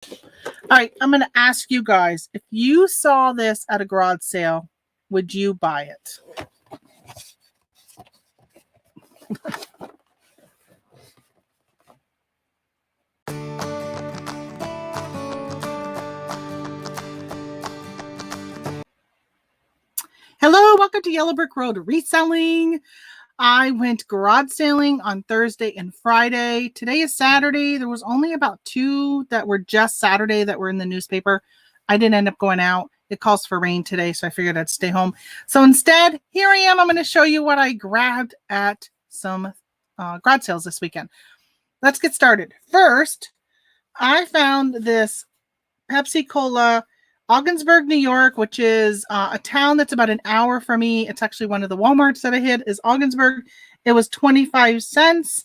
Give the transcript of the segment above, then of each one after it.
All right, I'm going to ask you guys, if you saw this at a garage sale, would you buy it? Hello, welcome to Yellow Brick Road Reselling. I went garage sailing on Thursday and Friday. Today is Saturday. There was only about 2 that were just Saturday that were in the newspaper. I didn't end up going out. It calls for rain today, so I figured I'd stay home. So instead, here I am. I'm going to show you what I grabbed at some garage sales this weekend. Let's get started. First, I found this Pepsi Cola, Ogdensburg, New York, which is a town that's about an hour from me. It's actually one of the Walmarts that I hit is Ogdensburg. It was 25 cents.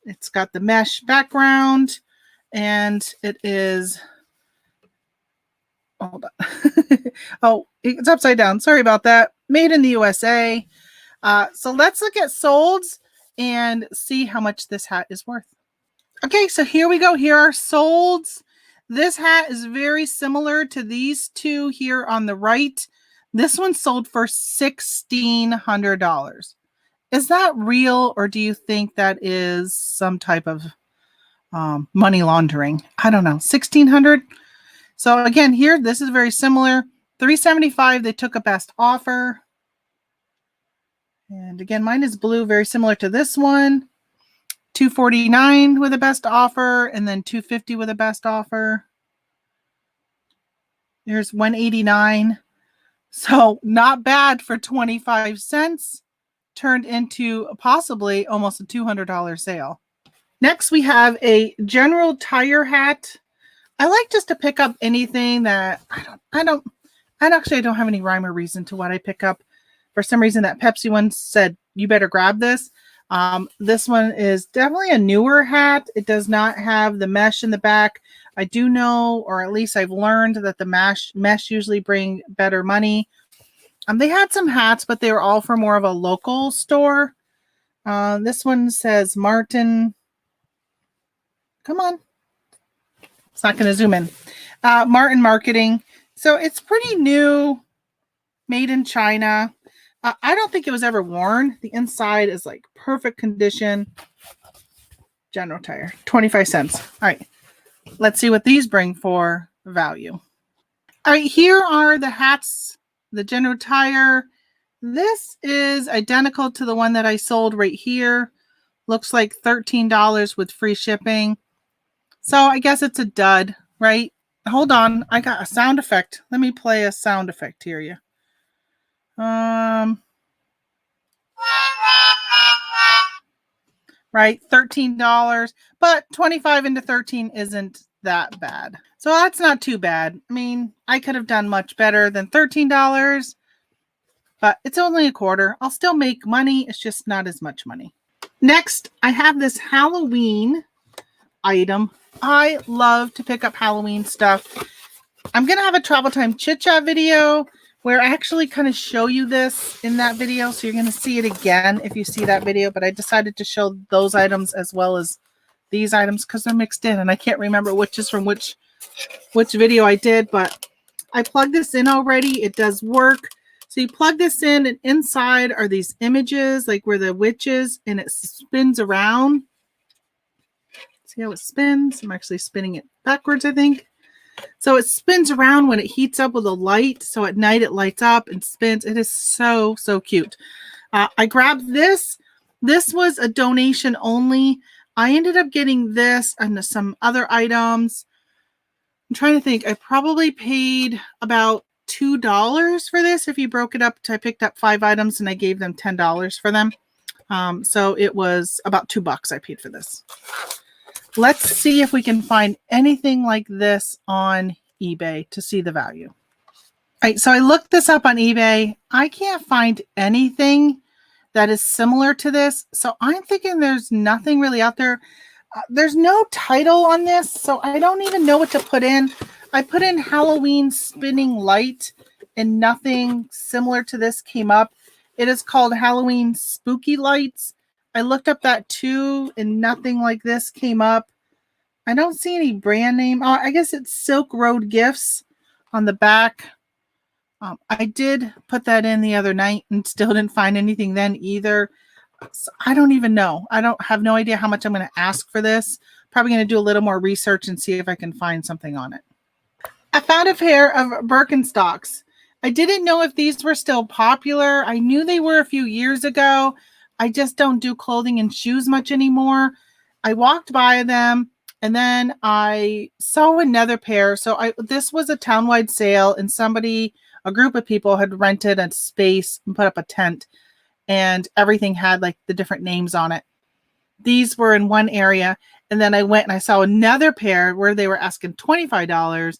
It's got the mesh background, and it is, hold on. Oh, it's upside down. Sorry about that. Made in the USA. So let's look at solds and see how much this hat is worth. Okay, so here we go. Here are solds. This hat is very similar to these two here on the right. This one sold for $1,600. Is that real, or do you think that is some type of money laundering? I don't know. $1,600. So again, here, this is very similar. $375. They took a best offer. And again, mine is blue, very similar to this one. $249 with a best offer, and then $250 with a best offer. There's $189. So not bad for 25 cents. Turned into possibly almost a $200 sale. Next, we have a General Tire hat. I like just to pick up anything that I don't have any rhyme or reason to what I pick up. For some reason, that Pepsi one said, you better grab this. This one is definitely a newer hat. It does not have the mesh in the back. I do know, or at least I've learned, that the mesh usually bring better money. They had some hats, but they were all for more of a local store. This one says Martin. Come on. It's not going to zoom in. Martin Marketing. So it's pretty new, made in China. I don't think it was ever worn. The inside is like perfect condition. General Tire, 25 cents. All right, let's see what these bring for value. All right, here are the hats, the General Tire. This is identical to the one that I sold right here. Looks like $13 with free shipping. So I guess it's a dud, right? Hold on, I got a sound effect. Let me play a sound effect here. Right, $13, but 25 into 13 isn't that bad. So that's not too bad. I mean, I could have done much better than $13, but it's only a quarter. I'll still make money. It's just not as much money. Next, I have this Halloween item. I love to pick up Halloween stuff. I'm going to have a travel time chit chat video where I actually kind of show you this in that video. So you're going to see it again if you see that video. But I decided to show those items as well as these items because they're mixed in. And I can't remember which is from which video I did. But I plugged this in already. It does work. So you plug this in, and inside are these images, like where the witch is, and it spins around. See how it spins? I'm actually spinning it backwards, I think. So it spins around when it heats up with a light. So at night it lights up and spins. It is so, so cute. I grabbed this. This was a donation only. I ended up getting this and some other items. I'm trying to think. I probably paid about $2 for this. If you broke it up, I picked up 5 items and I gave them $10 for them. So it was about $2 I paid for this. Let's see if we can find anything like this on eBay to see the value. All right, so I looked this up on eBay. I can't find anything that is similar to this. So I'm thinking there's nothing really out there. There's no title on this, so I don't even know what to put in. I put in Halloween spinning light and nothing similar to this came up. It is called Halloween spooky lights. I looked up that too, and nothing like this came up. I don't see any brand name. Oh, I guess it's Silk Road Gifts on the back. I did put that in the other night and still didn't find anything then either. So I don't even know. I don't have no idea how much I'm going to ask for this. Probably going to do a little more research and see if I can find something on it. I found a pair of Birkenstocks. I didn't know if these were still popular. I knew they were a few years ago. I just don't do clothing and shoes much anymore. I walked by them and then I saw another pair. So this was a townwide sale and a group of people had rented a space and put up a tent and everything had like the different names on it. These were in one area. And then I went and I saw another pair where they were asking $25.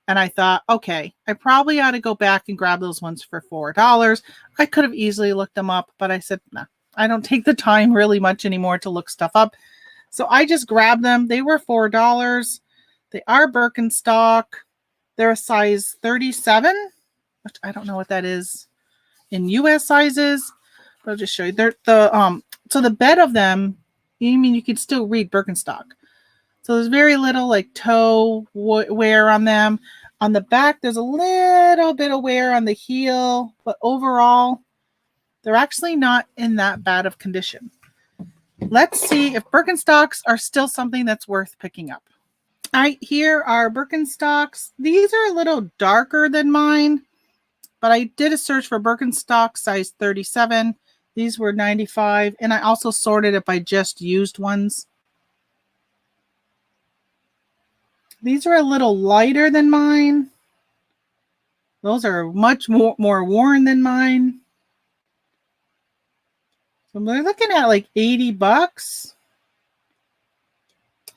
And I thought, okay, I probably ought to go back and grab those ones for $4. I could have easily looked them up, but I said, no, I don't take the time really much anymore to look stuff up. So I just grabbed them. They were $4. They are Birkenstock. They're a size 37, which I don't know what that is in US sizes, but I'll just show you. So the bed of them, you could still read Birkenstock. So there's very little like toe wear on them. On the back, there's a little bit of wear on the heel, but overall, they're actually not in that bad of condition. Let's see if Birkenstocks are still something that's worth picking up. All right, here are Birkenstocks. These are a little darker than mine, but I did a search for Birkenstock size 37. These were 95, and I also sorted it by just used ones. These are a little lighter than mine. Those are much more worn than mine. So they're looking at like $80.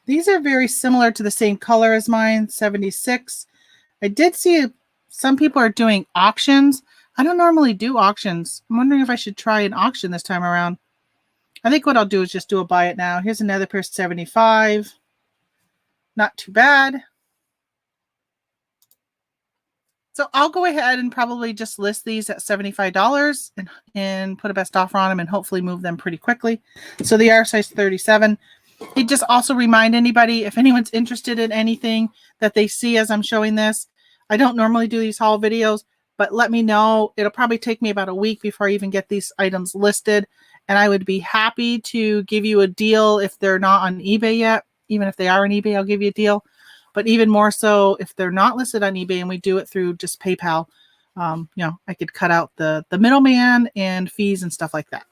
These are very similar to the same color as mine, 76. I did see some people are doing auctions. I don't normally do auctions. I'm wondering if I should try an auction this time around. I think what I'll do is just do a buy it now. Here's another pair, 75. Not too bad. So I'll go ahead and probably just list these at $75 and put a best offer on them and hopefully move them pretty quickly. So they are size 37. It just also remind anybody, if anyone's interested in anything that they see as I'm showing this, I don't normally do these haul videos, but let me know. It'll probably take me about a week before I even get these items listed. And I would be happy to give you a deal if they're not on eBay yet. Even if they are on eBay, I'll give you a deal. But even more so, if they're not listed on eBay and we do it through just PayPal, I could cut out the middleman and fees and stuff like that.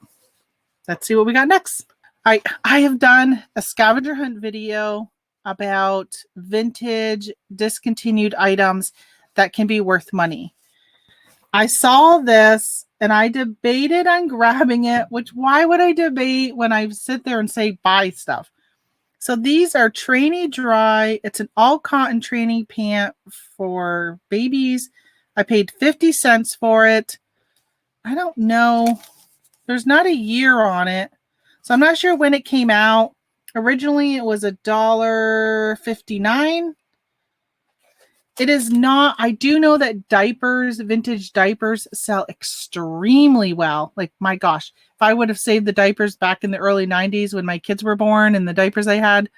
Let's see what we got next. I have done a scavenger hunt video about vintage discontinued items that can be worth money. I saw this and I debated on grabbing it, which why would I debate when I sit there and say buy stuff? So these are Trainee Dry. It's an all cotton trainee pant for babies. I paid 50 cents for it. I don't know. There's not a year on it. So I'm not sure when it came out. Originally, it was $1.59. It is not. I do know that diapers, vintage diapers, sell extremely well. Like, my gosh, if I would have saved the diapers back in the early 90s when my kids were born and the diapers I had,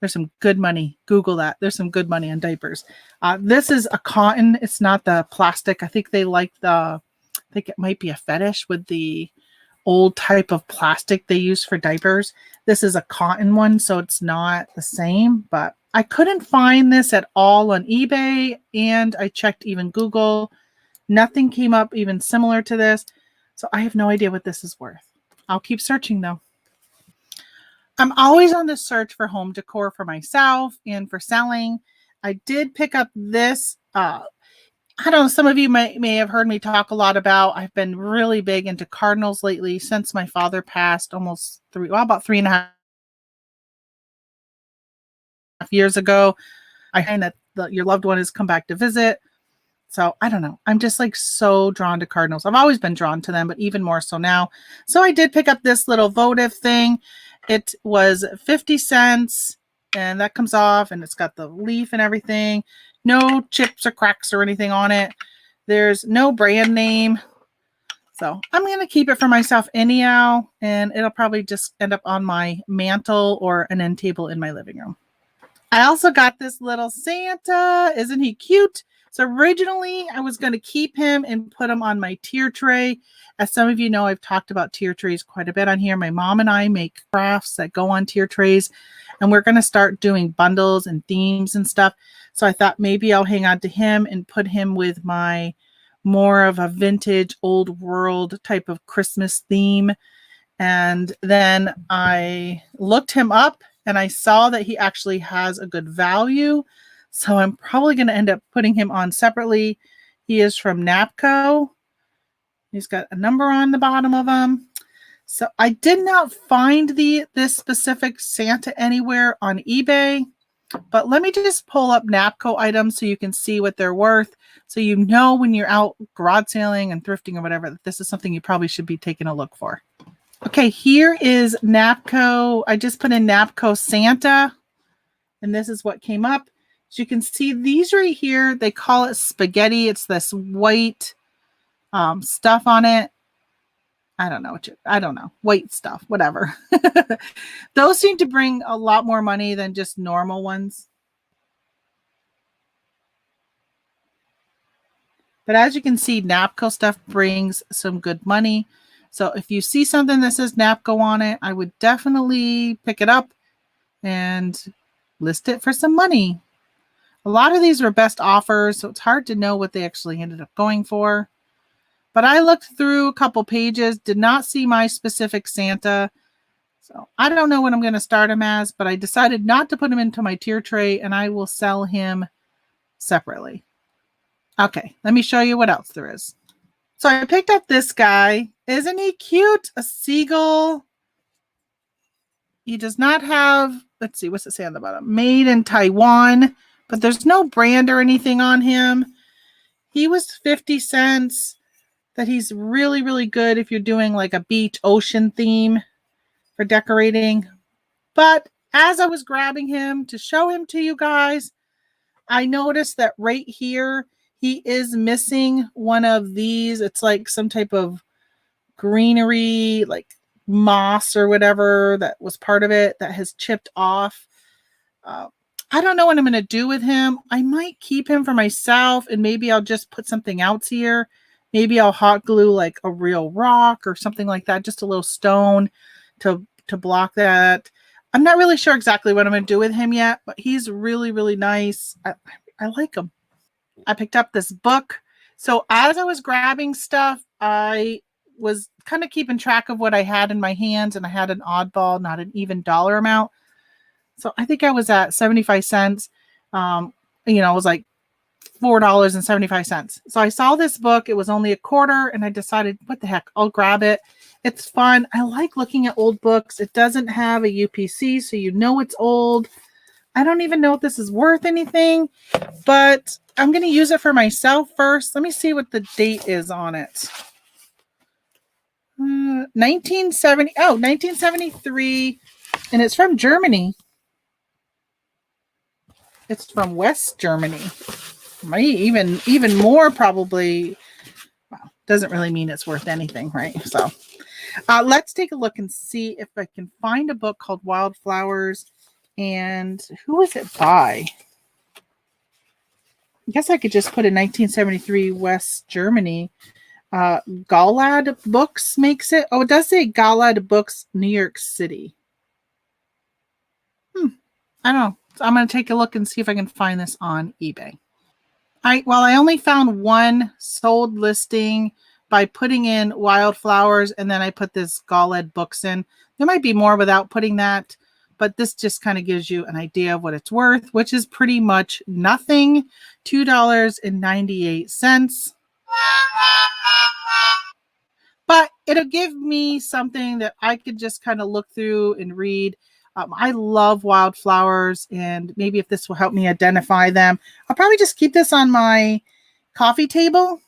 there's some good money. Google that. There's some good money on diapers. This is a cotton. It's not the plastic. I think they like I think it might be a fetish with the old type of plastic they use for diapers. This is a cotton one, so it's not the same, but I couldn't find this at all on eBay, and I checked even Google. Nothing came up even similar to this, so I have no idea what this is worth. I'll keep searching, though. I'm always on the search for home decor for myself and for selling. I did pick up this. I don't know, some of you may have heard me talk a lot about, I've been really big into cardinals lately since my father passed about 3.5 years ago. I find that your loved one has come back to visit. So I don't know. I'm just like so drawn to cardinals. I've always been drawn to them, but even more so now. So I did pick up this little votive thing. It was 50 cents and that comes off and it's got the leaf and everything. No chips or cracks or anything on it. There's no brand name. So I'm going to keep it for myself anyhow. And it'll probably just end up on my mantle or an end table in my living room. I also got this little Santa. Isn't he cute? So originally I was going to keep him and put him on my tier tray. As some of you know, I've talked about tier trays quite a bit on here. My mom and I make crafts that go on tier trays, and we're going to start doing bundles and themes and stuff. So I thought maybe I'll hang on to him and put him with my more of a vintage old world type of Christmas theme. And then I looked him up and I saw that he actually has a good value. So I'm probably going to end up putting him on separately. He is from Napco. He's got a number on the bottom of him. So I did not find this specific Santa anywhere on eBay, but let me just pull up Napco items so you can see what they're worth. So you know when you're out garage sailing and thrifting or whatever, that this is something you probably should be taking a look for. Okay, here is Napco. I just put in Napco Santa, and this is what came up. As you can see, these right here, they call it spaghetti. It's this white stuff on it. I don't know. White stuff, whatever. Those seem to bring a lot more money than just normal ones. But as you can see, Napco stuff brings some good money. So if you see something that says Napco on it, I would definitely pick it up and list it for some money. A lot of these were best offers, so it's hard to know what they actually ended up going for. But I looked through a couple pages, did not see my specific Santa. So I don't know what I'm going to start him as, but I decided not to put him into my tier tray, and I will sell him separately. Okay, let me show you what else there is. So I picked up this guy. Isn't he cute? A seagull. He does not have, let's see, what's it say on the bottom? Made in Taiwan, but there's no brand or anything on him. He was 50 cents. That he's really, really good if you're doing like a beach ocean theme for decorating. But as I was grabbing him to show him to you guys, I noticed that right here, he is missing one of these. It's like some type of greenery, like moss or whatever that was part of it that has chipped off. I don't know what I'm going to do with him. I might keep him for myself, and maybe I'll just put something else here. Maybe I'll hot glue like a real rock or something like that, just a little stone to block that. I'm not really sure exactly what I'm going to do with him yet, but he's really, really nice. I like him. I picked up this book. So as I was grabbing stuff, I was kind of keeping track of what I had in my hands, and I had an oddball, not an even dollar amount. So I think I was at 75 cents. It was like $4.75. So I saw this book. It was only a quarter, and I decided, what the heck, I'll grab it. It's fun. I like looking at old books. It doesn't have a UPC, so you know it's old. I don't even know if this is worth anything, but I'm going to use it for myself first. Let me see what the date is on it. 1973, and it's from Germany. It's from West Germany. Might even more probably. Well, doesn't really mean it's worth anything, right? So let's take a look and see if I can find a book called Wildflowers. And who is it by? I guess I could just put in 1973 West Germany. Galad Books makes it. Oh, it does say Galad Books, New York City. I don't know. So I'm going to take a look and see if I can find this on eBay. All right, well, I only found one sold listing by putting in Wildflowers, and then I put this Galad Books in. There might be more without putting that, but this just kind of gives you an idea of what it's worth, which is pretty much nothing, $2.98. But it'll give me something that I could just kind of look through and read. I love Wildflowers, and maybe if this will help me identify them, I'll probably just keep this on my coffee table.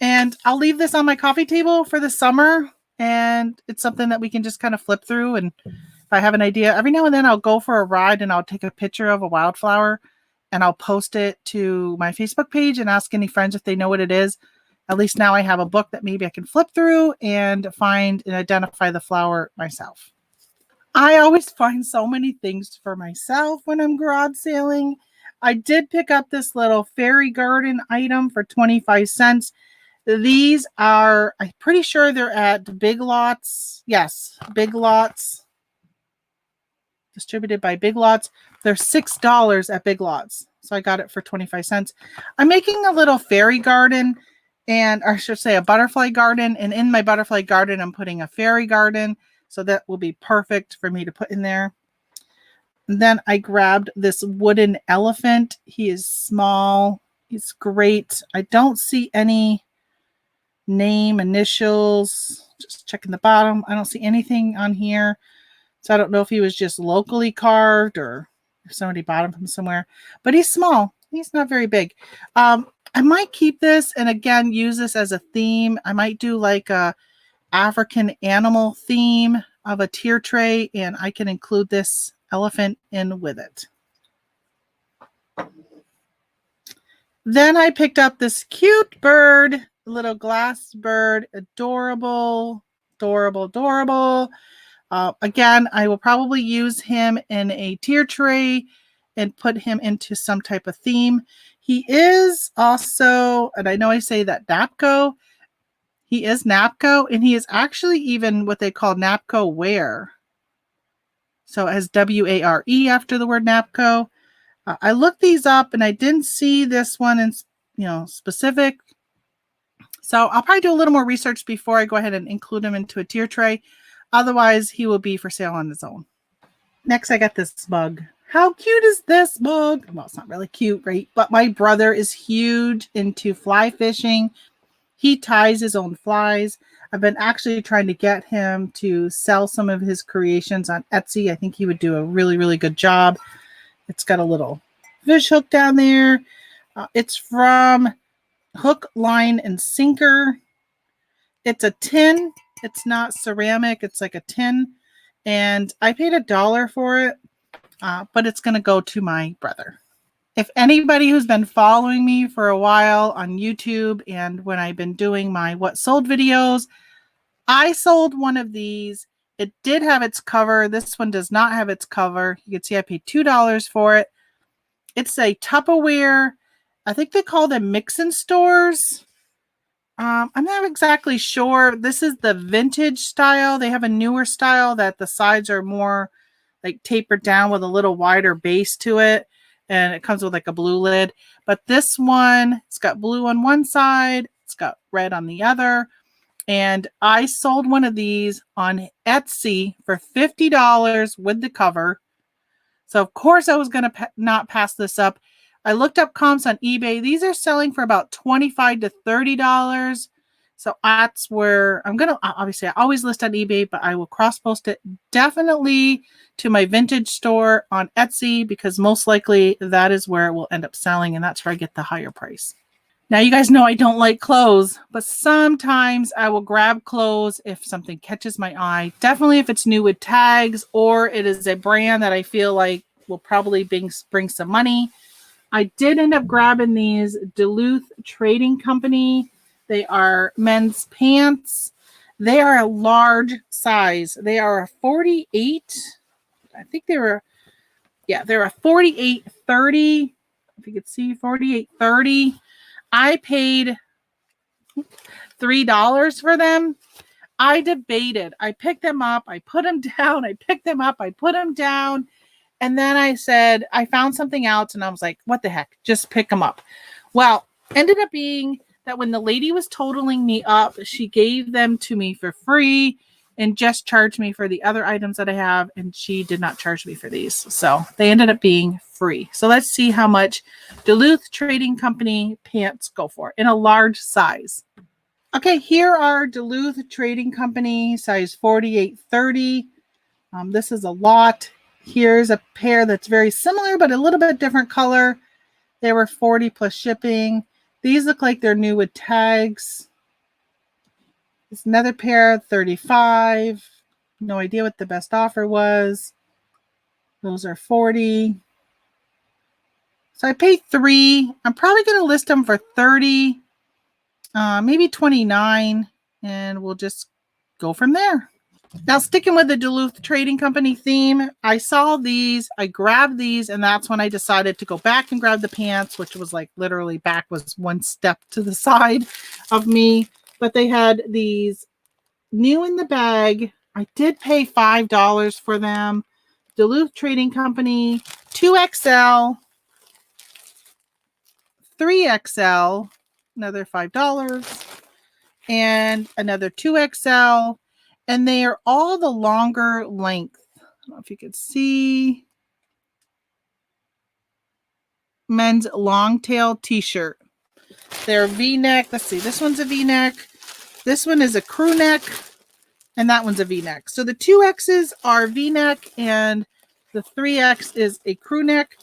And I'll leave this on my coffee table for the summer, and it's something that we can just kind of flip through. And if I have an idea, every now and then I'll go for a ride and I'll take a picture of a wildflower and I'll post it to my Facebook page and ask any friends if they know what it is. At least now I have a book that maybe I can flip through and find and identify the flower myself. I always find so many things for myself when I'm garage sailing. I did pick up this little fairy garden item for 25 cents. These are, I'm pretty sure they're at Big Lots. Yes, Big Lots. Distributed by Big Lots. They're $6 at Big Lots. So I got it for 25 cents. I'm making a little fairy garden, and or I should say a butterfly garden. And in my butterfly garden, I'm putting a fairy garden. So that will be perfect for me to put in there. And then I grabbed this wooden elephant. He is small. He's great. I don't see any name, initials. Just checking the bottom. I don't see anything on here. So I don't know if he was just locally carved or if somebody bought him from somewhere. But he's small. He's not very big. I might keep this and again use this as a theme. I might do like a African animal theme of a tier tray, and I can include this elephant in with it. Then I picked up this cute bird, little glass bird, adorable, adorable, adorable. Again, I will probably use him in a tier tray and put him into some type of theme. He is also, and I know I say that Napco, he is Napco, and he is actually even what they call Napco wear. So it has W-A-R-E after the word Napco. I looked these up and I didn't see this one in specific. So I'll probably do a little more research before I go ahead and include him into a tier tray. Otherwise, he will be for sale on his own. Next, I got this mug. How cute is this mug? Well, it's not really cute, right? But my brother is huge into fly fishing. He ties his own flies. I've been actually trying to get him to sell some of his creations on Etsy. I think he would do a really, really good job. It's got a little fish hook down there. It's from Hook, Line, and Sinker. It's a tin. It's not ceramic. It's like a tin. And I paid $1 for it, but it's going to go to my brother. If anybody who's been following me for a while on YouTube and when I've been doing my what sold videos, I sold one of these. It did have its cover. This one does not have its cover. You can see I paid $2 for it. It's a Tupperware. I think they call them mix-in stores. I'm not exactly sure. This is the vintage style. They have a newer style that the sides are more like tapered down with a little wider base to it. And it comes with like a blue lid. But this one, it's got blue on one side. It's got red on the other. And I sold one of these on Etsy for $50 with the cover. So, of course, I was going to not pass this up. I looked up comps on eBay. These are selling for about $25 to $30. So that's where I'm going to, obviously, I always list on eBay, but I will cross-post it definitely to my vintage store on Etsy because most likely that is where it will end up selling, and that's where I get the higher price. Now, you guys know I don't like clothes, but sometimes I will grab clothes if something catches my eye. Definitely if it's new with tags or it is a brand that I feel like will probably bring some money. I did end up grabbing these Duluth Trading Company. They are men's pants. They are a large size. They are a 48. I think they're a 48-30. If you could see 48-30. I paid $3 for them. I debated. I picked them up. I put them down. I picked them up. I put them down. And then I said, I found something else. And I was like, what the heck? Just pick them up. Well, ended up being that when the lady was totaling me up, she gave them to me for free and just charged me for the other items that I have. And she did not charge me for these. So they ended up being free. So let's see how much Duluth Trading Company pants go for in a large size. Okay, here are Duluth Trading Company size 48-30. This is a lot. Here's a pair that's very similar, but a little bit different color. They were 40 plus shipping. These look like they're new with tags. There's another pair, 35. No idea what the best offer was. Those are 40. So I paid $3. I'm probably going to list them for 30, maybe 29, and we'll just go from there. Now, sticking with the Duluth Trading Company theme, I saw these, I grabbed these, and that's when I decided to go back and grab the pants, which was like literally back was one step to the side of me. But they had these new in the bag. I did pay $5 for them. Duluth Trading Company, 2XL, 3XL, another $5, and another 2XL. And they are all the longer length. I don't know if you could see. Men's long tail t-shirt. They're V-neck. Let's see. This one's a V-neck. This one is a crew neck. And that one's a V-neck. So the 2X's are V-neck and the 3X is a crew neck.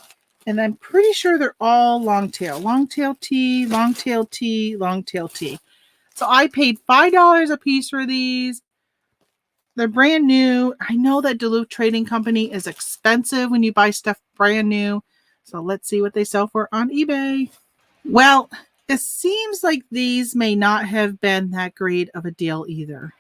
And I'm pretty sure they're all long tail. Long tail tee, long tail tee, long tail tee. So I paid $5 a piece for these. They're brand new. I know that Duluth Trading Company is expensive when you buy stuff brand new. So let's see what they sell for on eBay. Well, it seems like these may not have been that great of a deal either.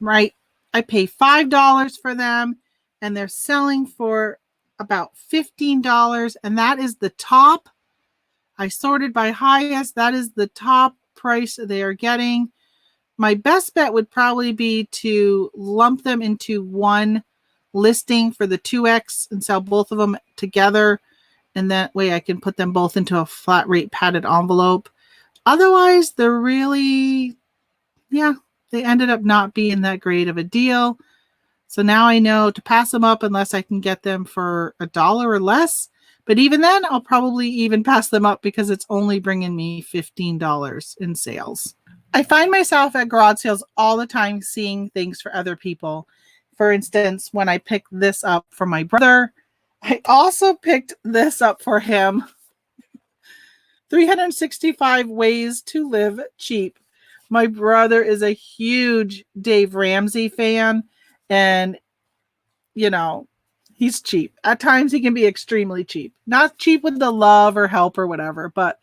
Right? I pay $5 for them and they're selling for about $15. And that is the top. I sorted by highest. That is the top price they are getting. My best bet would probably be to lump them into one listing for the 2X and sell both of them together. And that way I can put them both into a flat rate padded envelope. Otherwise, they're really, they ended up not being that great of a deal. So now I know to pass them up unless I can get them for $1 or less. But even then, I'll probably even pass them up because it's only bringing me $15 in sales. I find myself at garage sales all the time seeing things for other people. For instance, when I picked this up for my brother, I also picked this up for him. 365 Ways to Live Cheap. My brother is a huge Dave Ramsey fan, and, you know, he's cheap. At times he can be extremely cheap. Not cheap with the love or help or whatever, but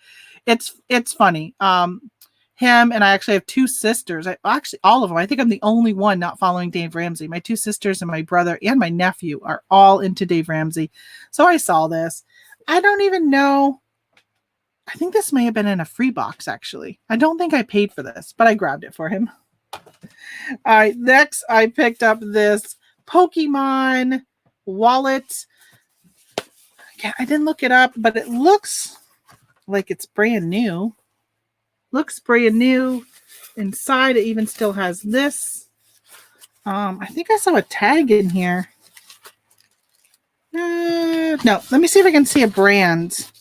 it's funny. Him and I actually have two sisters. Actually, all of them. I think I'm the only one not following Dave Ramsey. My two sisters and my brother and my nephew are all into Dave Ramsey. So I saw this. I don't even know. I think this may have been in a free box, actually. I don't think I paid for this, but I grabbed it for him. All right, next I picked up this Pokemon wallet. Yeah, I didn't look it up, but it looks like it's brand new. Looks brand new. Inside, it even still has this. I think I saw a tag in here. No, let me see if I can see a brand.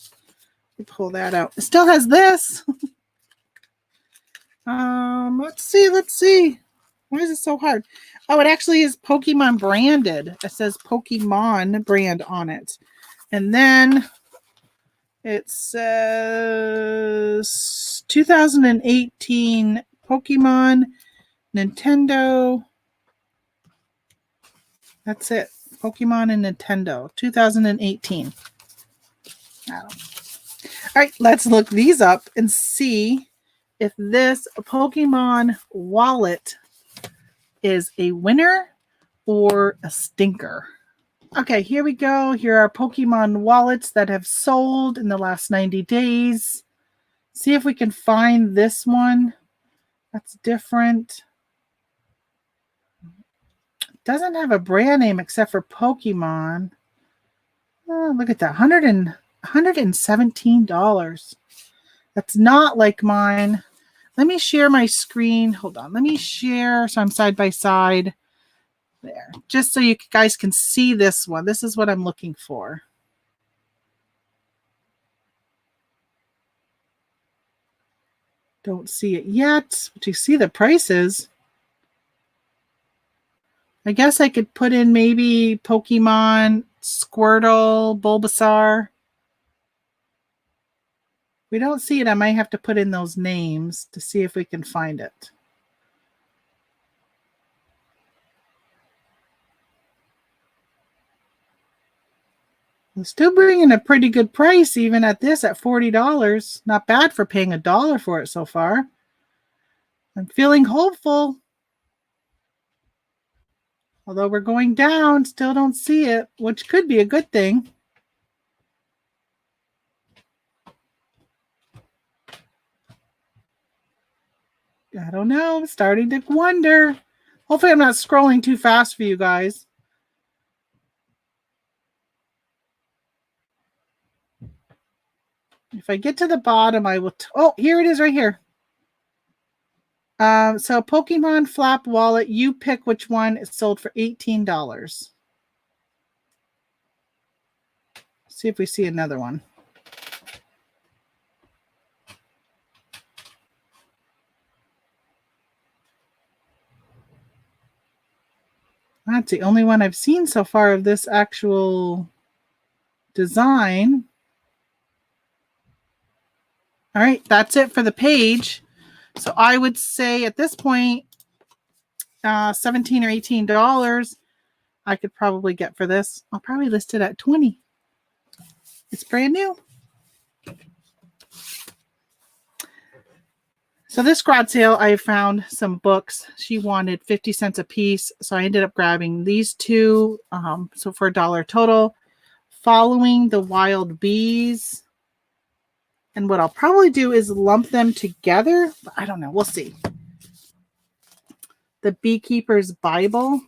Pull that out. It still has this. Let's see. Why is it so hard? Oh, it actually is Pokemon branded. It says Pokemon brand on it. And then it says 2018 Pokemon Nintendo. That's it. Pokemon and Nintendo 2018. All right, let's look these up and see if this Pokemon wallet is a winner or a stinker. Okay, here we go. Here are Pokemon wallets that have sold in the last 90 days. See if we can find this one. That's different. Doesn't have a brand name except for Pokemon. Oh, look at that. $117. That's not like mine. Let me share my screen. Hold on. Let me share so I'm side by side. There. Just so you guys can see this one. This is what I'm looking for. Don't see it yet, but you see the prices. I guess I could put in maybe Pokemon, Squirtle, Bulbasaur. We don't see it. I might have to put in those names to see if we can find it. I'm still bringing a pretty good price even at this at $40. Not bad for paying $1 for it so far. I'm feeling hopeful. Although we're going down, still don't see it, which could be a good thing. I don't know. I'm starting to wonder. Hopefully I'm not scrolling too fast for you guys. If I get to the bottom, I will. Oh, here it is right here. So Pokemon Flap Wallet, you pick which one. It's sold for $18. See if we see another one. That's the only one I've seen so far of this actual design. All right, that's it for the page. So I would say at this point, $17 or $18 I could probably get for this. I'll probably list it at $20. It's brand new. So this garage sale, I found some books. She wanted 50 cents a piece. So I ended up grabbing these two. So for $1 total. Following the Wild Bees. And what I'll probably do is lump them together. But I don't know. We'll see. The Beekeeper's Bible.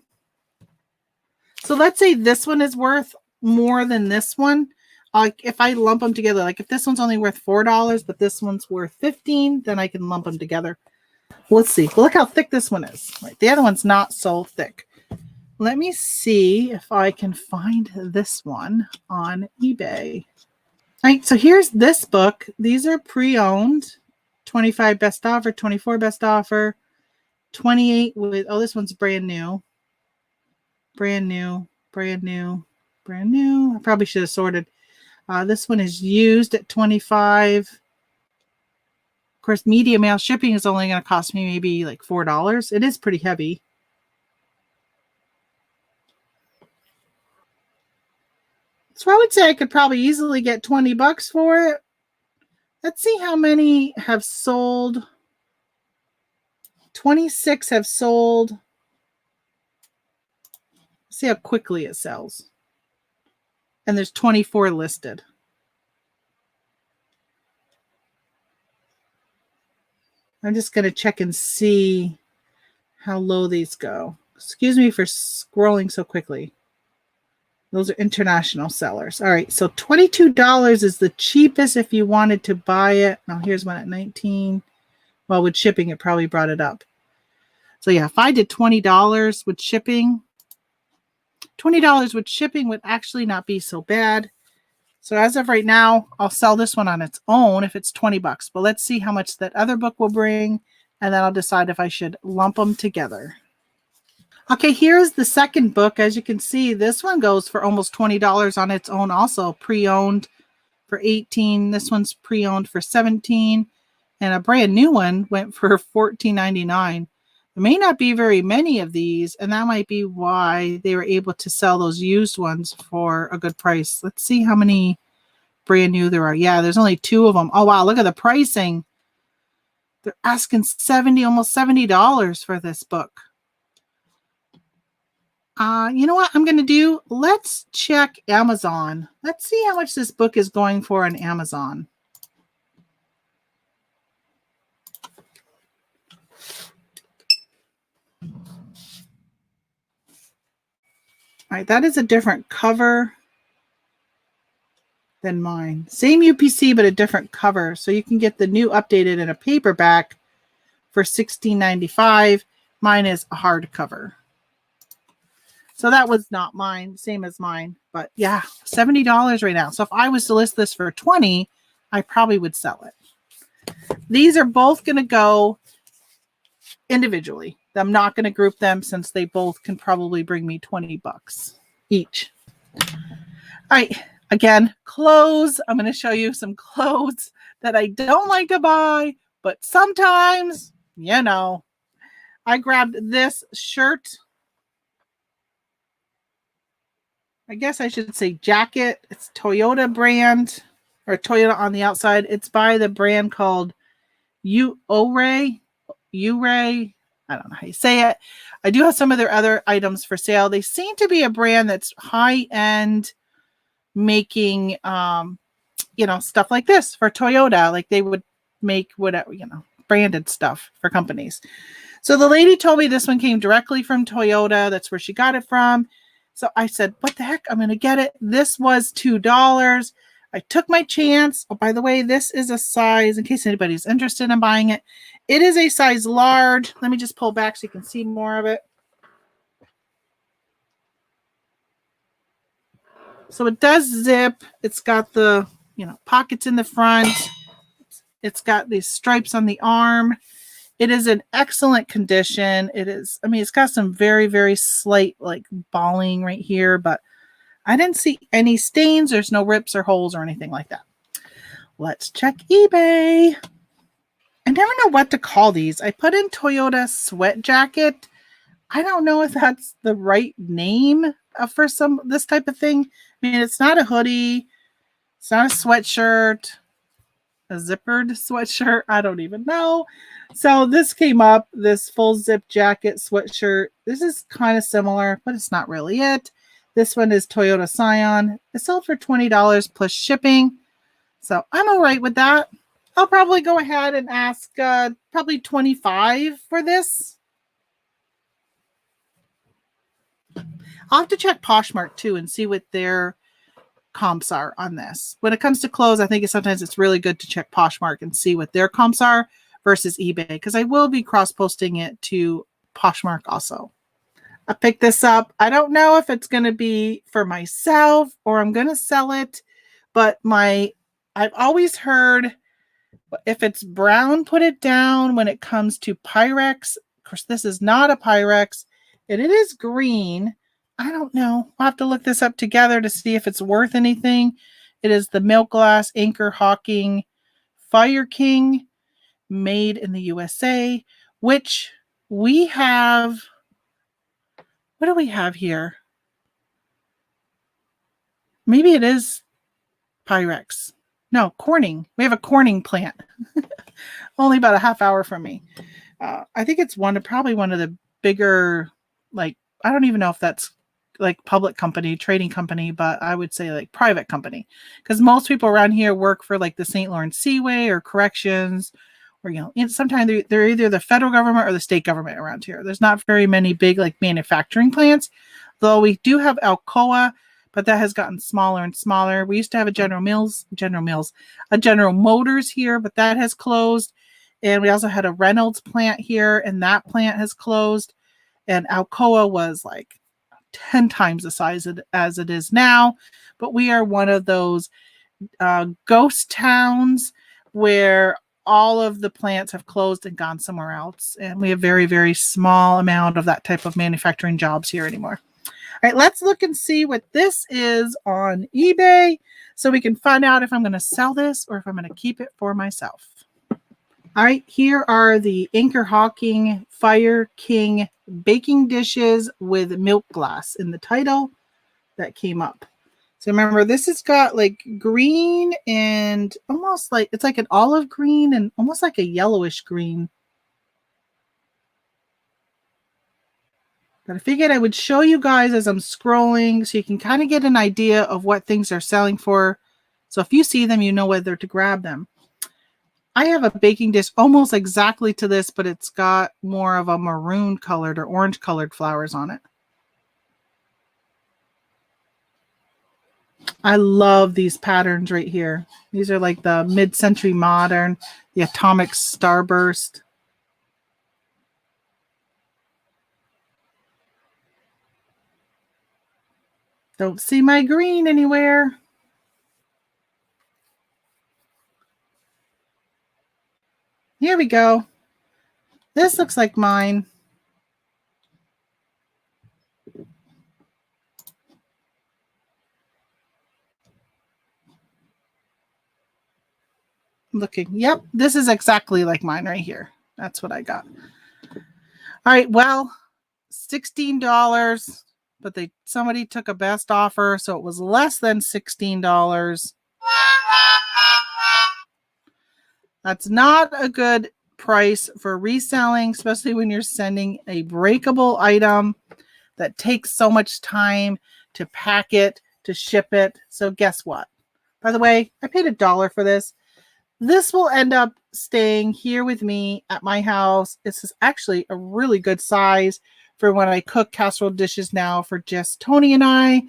So let's say this one is worth more than this one. Like if I lump them together, like if this one's only worth $4, but this one's worth $15, then I can lump them together. Let's see. Look how thick this one is. Right, the other one's not so thick. Let me see if I can find this one on eBay. All right, so here's this book. These are pre-owned. 25 best offer, 24 best offer, 28 with, oh, this one's brand new. Brand new, brand new, brand new. I probably should have sorted. This one is used at 25. Of course, media mail shipping is only going to cost me maybe like $4. It is pretty heavy. So I would say I could probably easily get $20 for it. Let's see how many have sold. 26 have sold. See how quickly it sells. And there's 24 listed. I'm just going to check and see how low these go. Excuse me for scrolling so quickly. Those are international sellers. All right, so $22 is the cheapest if you wanted to buy it. Now here's one at $19. Well, with shipping, it probably brought it up. So yeah, if I did $20 with shipping, $20 with shipping would actually not be so bad. So as of right now, I'll sell this one on its own if it's $20. But let's see how much that other book will bring, and then I'll decide if I should lump them together. Okay, here's the second book. As you can see, this one goes for almost $20 on its own also. Pre-owned for $18. This one's pre-owned for $17. And a brand new one went for $14.99. There may not be very many of these, and that might be why they were able to sell those used ones for a good price. Let's see how many brand new there are. Yeah, there's only 2 of them. Oh, wow, look at the pricing. They're asking almost $70 for this book. You know what I'm going to do? Let's check Amazon. Let's see how much this book is going for on Amazon. All right, that is a different cover than mine. Same UPC, but a different cover. So you can get the new updated in a paperback for $16.95. Mine is a hardcover. So that was not mine, same as mine. But yeah, $70 right now. So if I was to list this for $20, I probably would sell it. These are both going to go individually. I'm not going to group them since they both can probably bring me $20 each. All right. Again, clothes. I'm going to show you some clothes that I don't like to buy, but sometimes, you know, I grabbed this shirt. I guess I should say jacket. It's Toyota brand, or Toyota on the outside. It's by the brand called Uore. Uray. I don't know how you say it. I do have some of their other items for sale. They seem to be a brand that's high end, making stuff like this for Toyota. Like they would make whatever, branded stuff for companies. So the lady told me this one came directly from Toyota. That's where she got it from. So I said, what the heck? I'm going to get it. This was $2. I took my chance. Oh, by the way, this is a size, in case anybody's interested in buying it. It is a size large. Let me just pull back so you can see more of it. So it does zip. It's got the, pockets in the front. It's got these stripes on the arm. It is in excellent condition. It's got some very, very slight like balling right here, but I didn't see any stains. There's no rips or holes or anything like that. Let's check eBay. I never know what to call these. I put in Toyota sweat jacket. I don't know if that's the right name for this type of thing. I mean, it's not a hoodie. It's not a sweatshirt. A zippered sweatshirt. I don't even know. So this came up, this full zip jacket sweatshirt. This is kind of similar, but it's not really it. This one is Toyota Scion. It sold for $20 plus shipping. So I'm all right with that. I'll probably go ahead and ask probably $25 for this. I'll have to check Poshmark too and see what their comps are on this. When it comes to clothes, I think sometimes it's really good to check Poshmark and see what their comps are versus eBay, because I will be cross-posting it to Poshmark also. I picked this up. I don't know if it's going to be for myself or I'm going to sell it, but I've always heard if it's brown, put it down when it comes to Pyrex. Of course, this is not a Pyrex, and it is green. I don't know. I'll have to look this up together to see if it's worth anything. It is the Milk Glass Anchor Hawking Fire King, made in the USA, which we have. What do we have here? Maybe it is Pyrex. No, Corning. We have a Corning plant. Only about a half hour from me. I think it's probably one of the bigger, I don't even know if that's like public company, trading company, but I would say like private company, because most people around here work for like the St. Lawrence Seaway or Corrections, or sometimes they're either the federal government or the state government around here. There's not very many big like manufacturing plants, though we do have Alcoa, but that has gotten smaller and smaller. We used to have a General Motors here, but that has closed. And we also had a Reynolds plant here, and that plant has closed. And Alcoa was like 10 times the size as it is now. But we are one of those ghost towns where all of the plants have closed and gone somewhere else. And we have very, very small amount of that type of manufacturing jobs here anymore. All right, let's look and see what this is on eBay so we can find out if I'm going to sell this or if I'm going to keep it for myself. All right, here are the Anchor Hawking Fire King baking dishes with milk glass in the title that came up. So remember, this has got like green and almost like, it's like an olive green and almost like a yellowish green. But I figured I would show you guys as I'm scrolling so you can kind of get an idea of what things are selling for. So if you see them, you know whether to grab them. I have a baking dish almost exactly to this, but it's got more of a maroon colored or orange colored flowers on it. I love these patterns right here. These are like the mid-century modern, the atomic starburst. Don't see my green anywhere. Here we go. This looks like mine. Looking, yep, this is exactly like mine right here. That's what I got. All right, well, $16, but somebody took a best offer, so it was less than $16. That's not a good price for reselling, especially when you're sending a breakable item that takes so much time to pack it, to ship it. So guess what? By the way, I paid $1 for this. This will end up staying here with me at my house. This is actually a really good size for when I cook casserole dishes now for just Tony and I.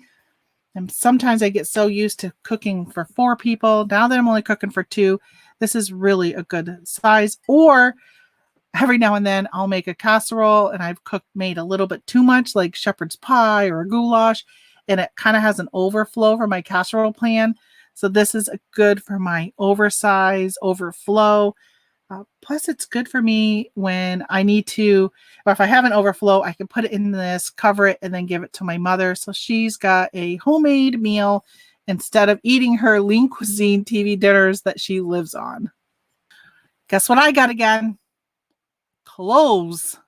And sometimes I get so used to cooking for 4 people. Now that I'm only cooking for 2, this is really a good size. Or every now and then I'll make a casserole and I've made a little bit too much, like shepherd's pie or a goulash, and it kind of has an overflow for my casserole pan. So this is good for my overflow. Plus, it's good for me when I need to, or if I have an overflow, I can put it in this, cover it, and then give it to my mother. So she's got a homemade meal instead of eating her lean cuisine TV dinners that she lives on. Guess what I got again? Clothes.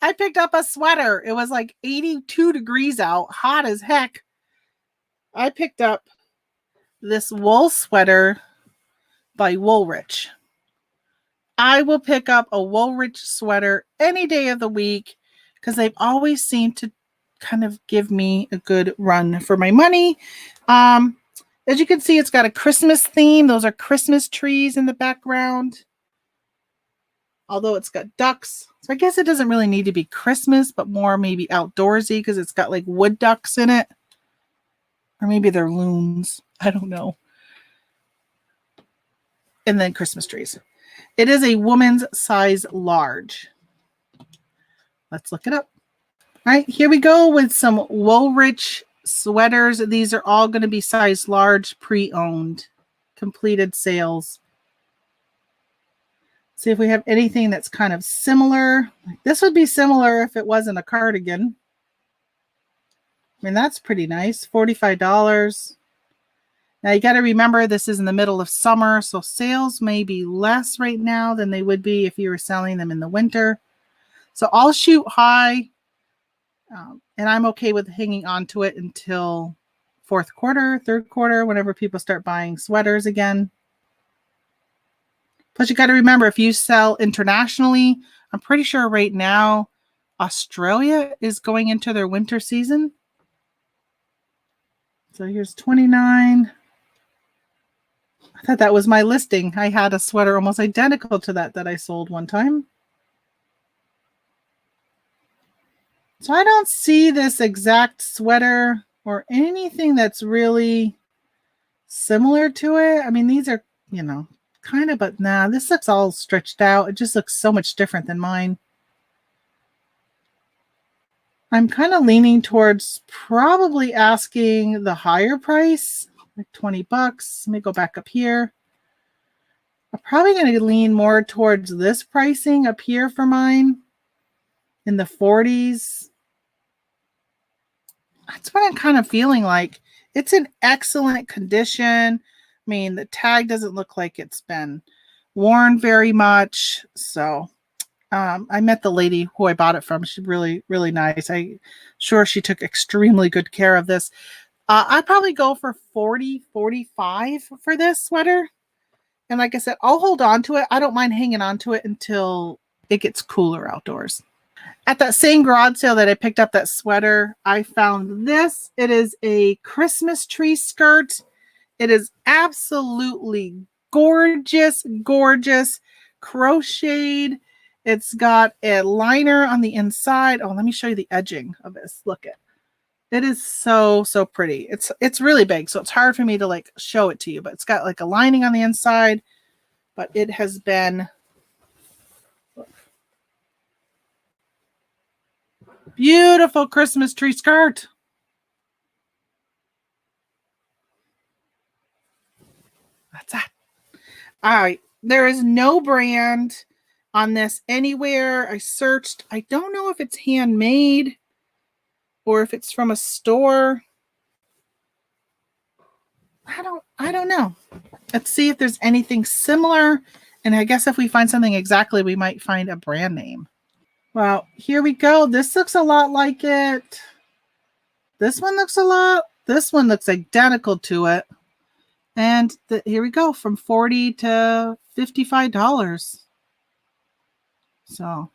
I picked up a sweater. It was like 82 degrees out, hot as heck. I picked up this wool sweater by Woolrich. I will pick up a Woolrich sweater any day of the week because they've always seemed to kind of give me a good run for my money. As you can see, it's got a Christmas theme. Those are Christmas trees in the background. Although it's got ducks. So I guess it doesn't really need to be Christmas, but more maybe outdoorsy because it's got like wood ducks in it. Or maybe they're loons. I don't know. And then Christmas trees. It is a woman's size large. Let's look it up. All right, here we go with some Woolrich sweaters. These are all going to be size large, pre-owned, completed sales. See if we have anything that's kind of similar. This would be similar if it wasn't a cardigan. I mean, that's pretty nice. $45. Now, you got to remember this is in the middle of summer, so sales may be less right now than they would be if you were selling them in the winter. So I'll shoot high, and I'm okay with hanging on to it until fourth quarter, third quarter, whenever people start buying sweaters again. Plus, you got to remember, if you sell internationally, I'm pretty sure right now Australia is going into their winter season. So here's 29. I thought that was my listing. I had a sweater almost identical to that I sold one time. So I don't see this exact sweater or anything that's really similar to it. I mean, these are, kind of, but nah, this looks all stretched out. It just looks so much different than mine. I'm kind of leaning towards probably asking the higher price, like $20. Let me go back up here. I'm probably going to lean more towards this pricing up here for mine in the 40s. That's what I'm kind of feeling like. It's in excellent condition. I mean, the tag doesn't look like it's been worn very much. So I met the lady who I bought it from. She's really, really nice. I'm sure she took extremely good care of this. I'd probably go for $40, $45 for this sweater. And like I said, I'll hold on to it. I don't mind hanging on to it until it gets cooler outdoors. At that same garage sale that I picked up that sweater, I found this. It is a Christmas tree skirt. It is absolutely gorgeous, gorgeous, crocheted. It's got a liner on the inside. Oh, let me show you the edging of this. Look at it. It is so, so pretty. It's really big, so it's hard for me to like show it to you, but it's got like a lining on the inside, but it has been beautiful Christmas tree skirt. That's that. All right. There is no brand on this anywhere. I searched. I don't know if it's handmade or if it's from a store. I don't know. Let's see if there's anything similar. And I guess if we find something exactly, we might find a brand name. Well, here we go. This looks a lot like it. This one looks a lot. This one looks identical to it. And here we go, from $40 to $55. So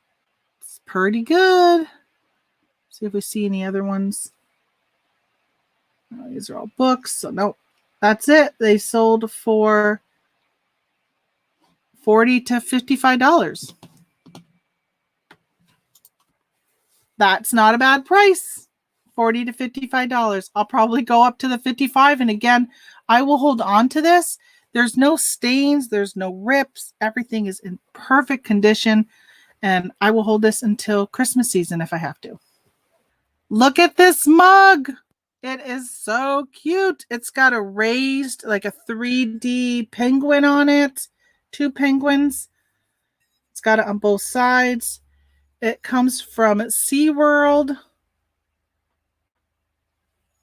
it's pretty good. See if we see any other ones. Oh, these are all books. So nope, that's it. They sold for $40 to $55. That's not a bad price. $40 to $55. I'll probably go up to the $55. And again, I will hold on to this. There's no stains. There's no rips. Everything is in perfect condition. And I will hold this until Christmas season if I have to. Look at this mug. It is so cute. It's got a raised, like a 3D penguin on it. 2 penguins. It's got it on both sides. It comes from SeaWorld.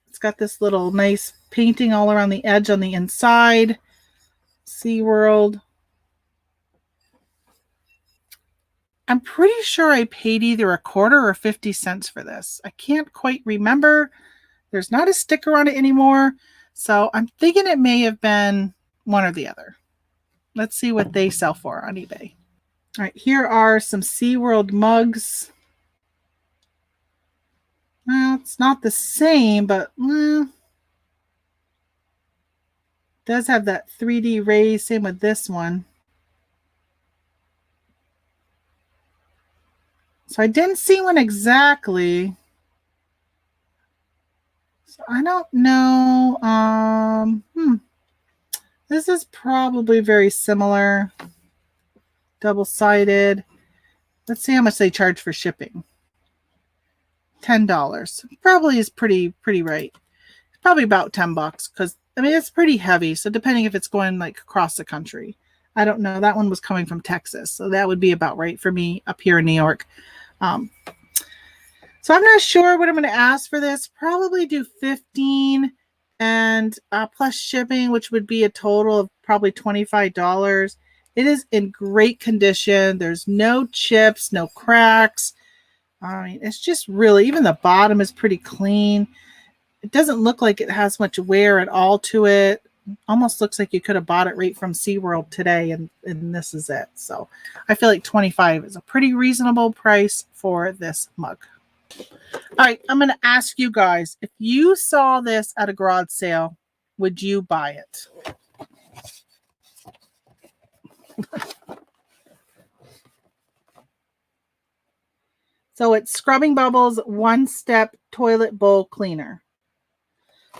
It's got this little nice painting all around the edge on the inside. SeaWorld. I'm pretty sure I paid either a quarter or 50 cents for this. I can't quite remember. There's not a sticker on it anymore. So I'm thinking it may have been one or the other. Let's see what they sell for on eBay. All right, here are some SeaWorld mugs. Well, it's not the same, but does have that 3D raise. Same with this one. So I didn't see one exactly. So I don't know. This is probably very similar. Double-sided. Let's see how much they charge for shipping. $10. Probably is pretty right. It's probably about $10 because I mean it's pretty heavy. So depending if it's going like across the country. I don't know. That one was coming from Texas. So that would be about right for me up here in New York. So I'm not sure what I'm going to ask for this. Probably do 15 and plus shipping, which would be a total of probably $25. It is in great condition. There's no chips, no cracks. I mean, it's just really, even the bottom is pretty clean. It doesn't look like it has much wear at all to it. Almost looks like you could have bought it right from SeaWorld today, and this is it. So I feel like $25 is a pretty reasonable price for this mug. All right, I'm going to ask you guys, if you saw this at a garage sale, would you buy it? So it's Scrubbing Bubbles one-step toilet bowl cleaner.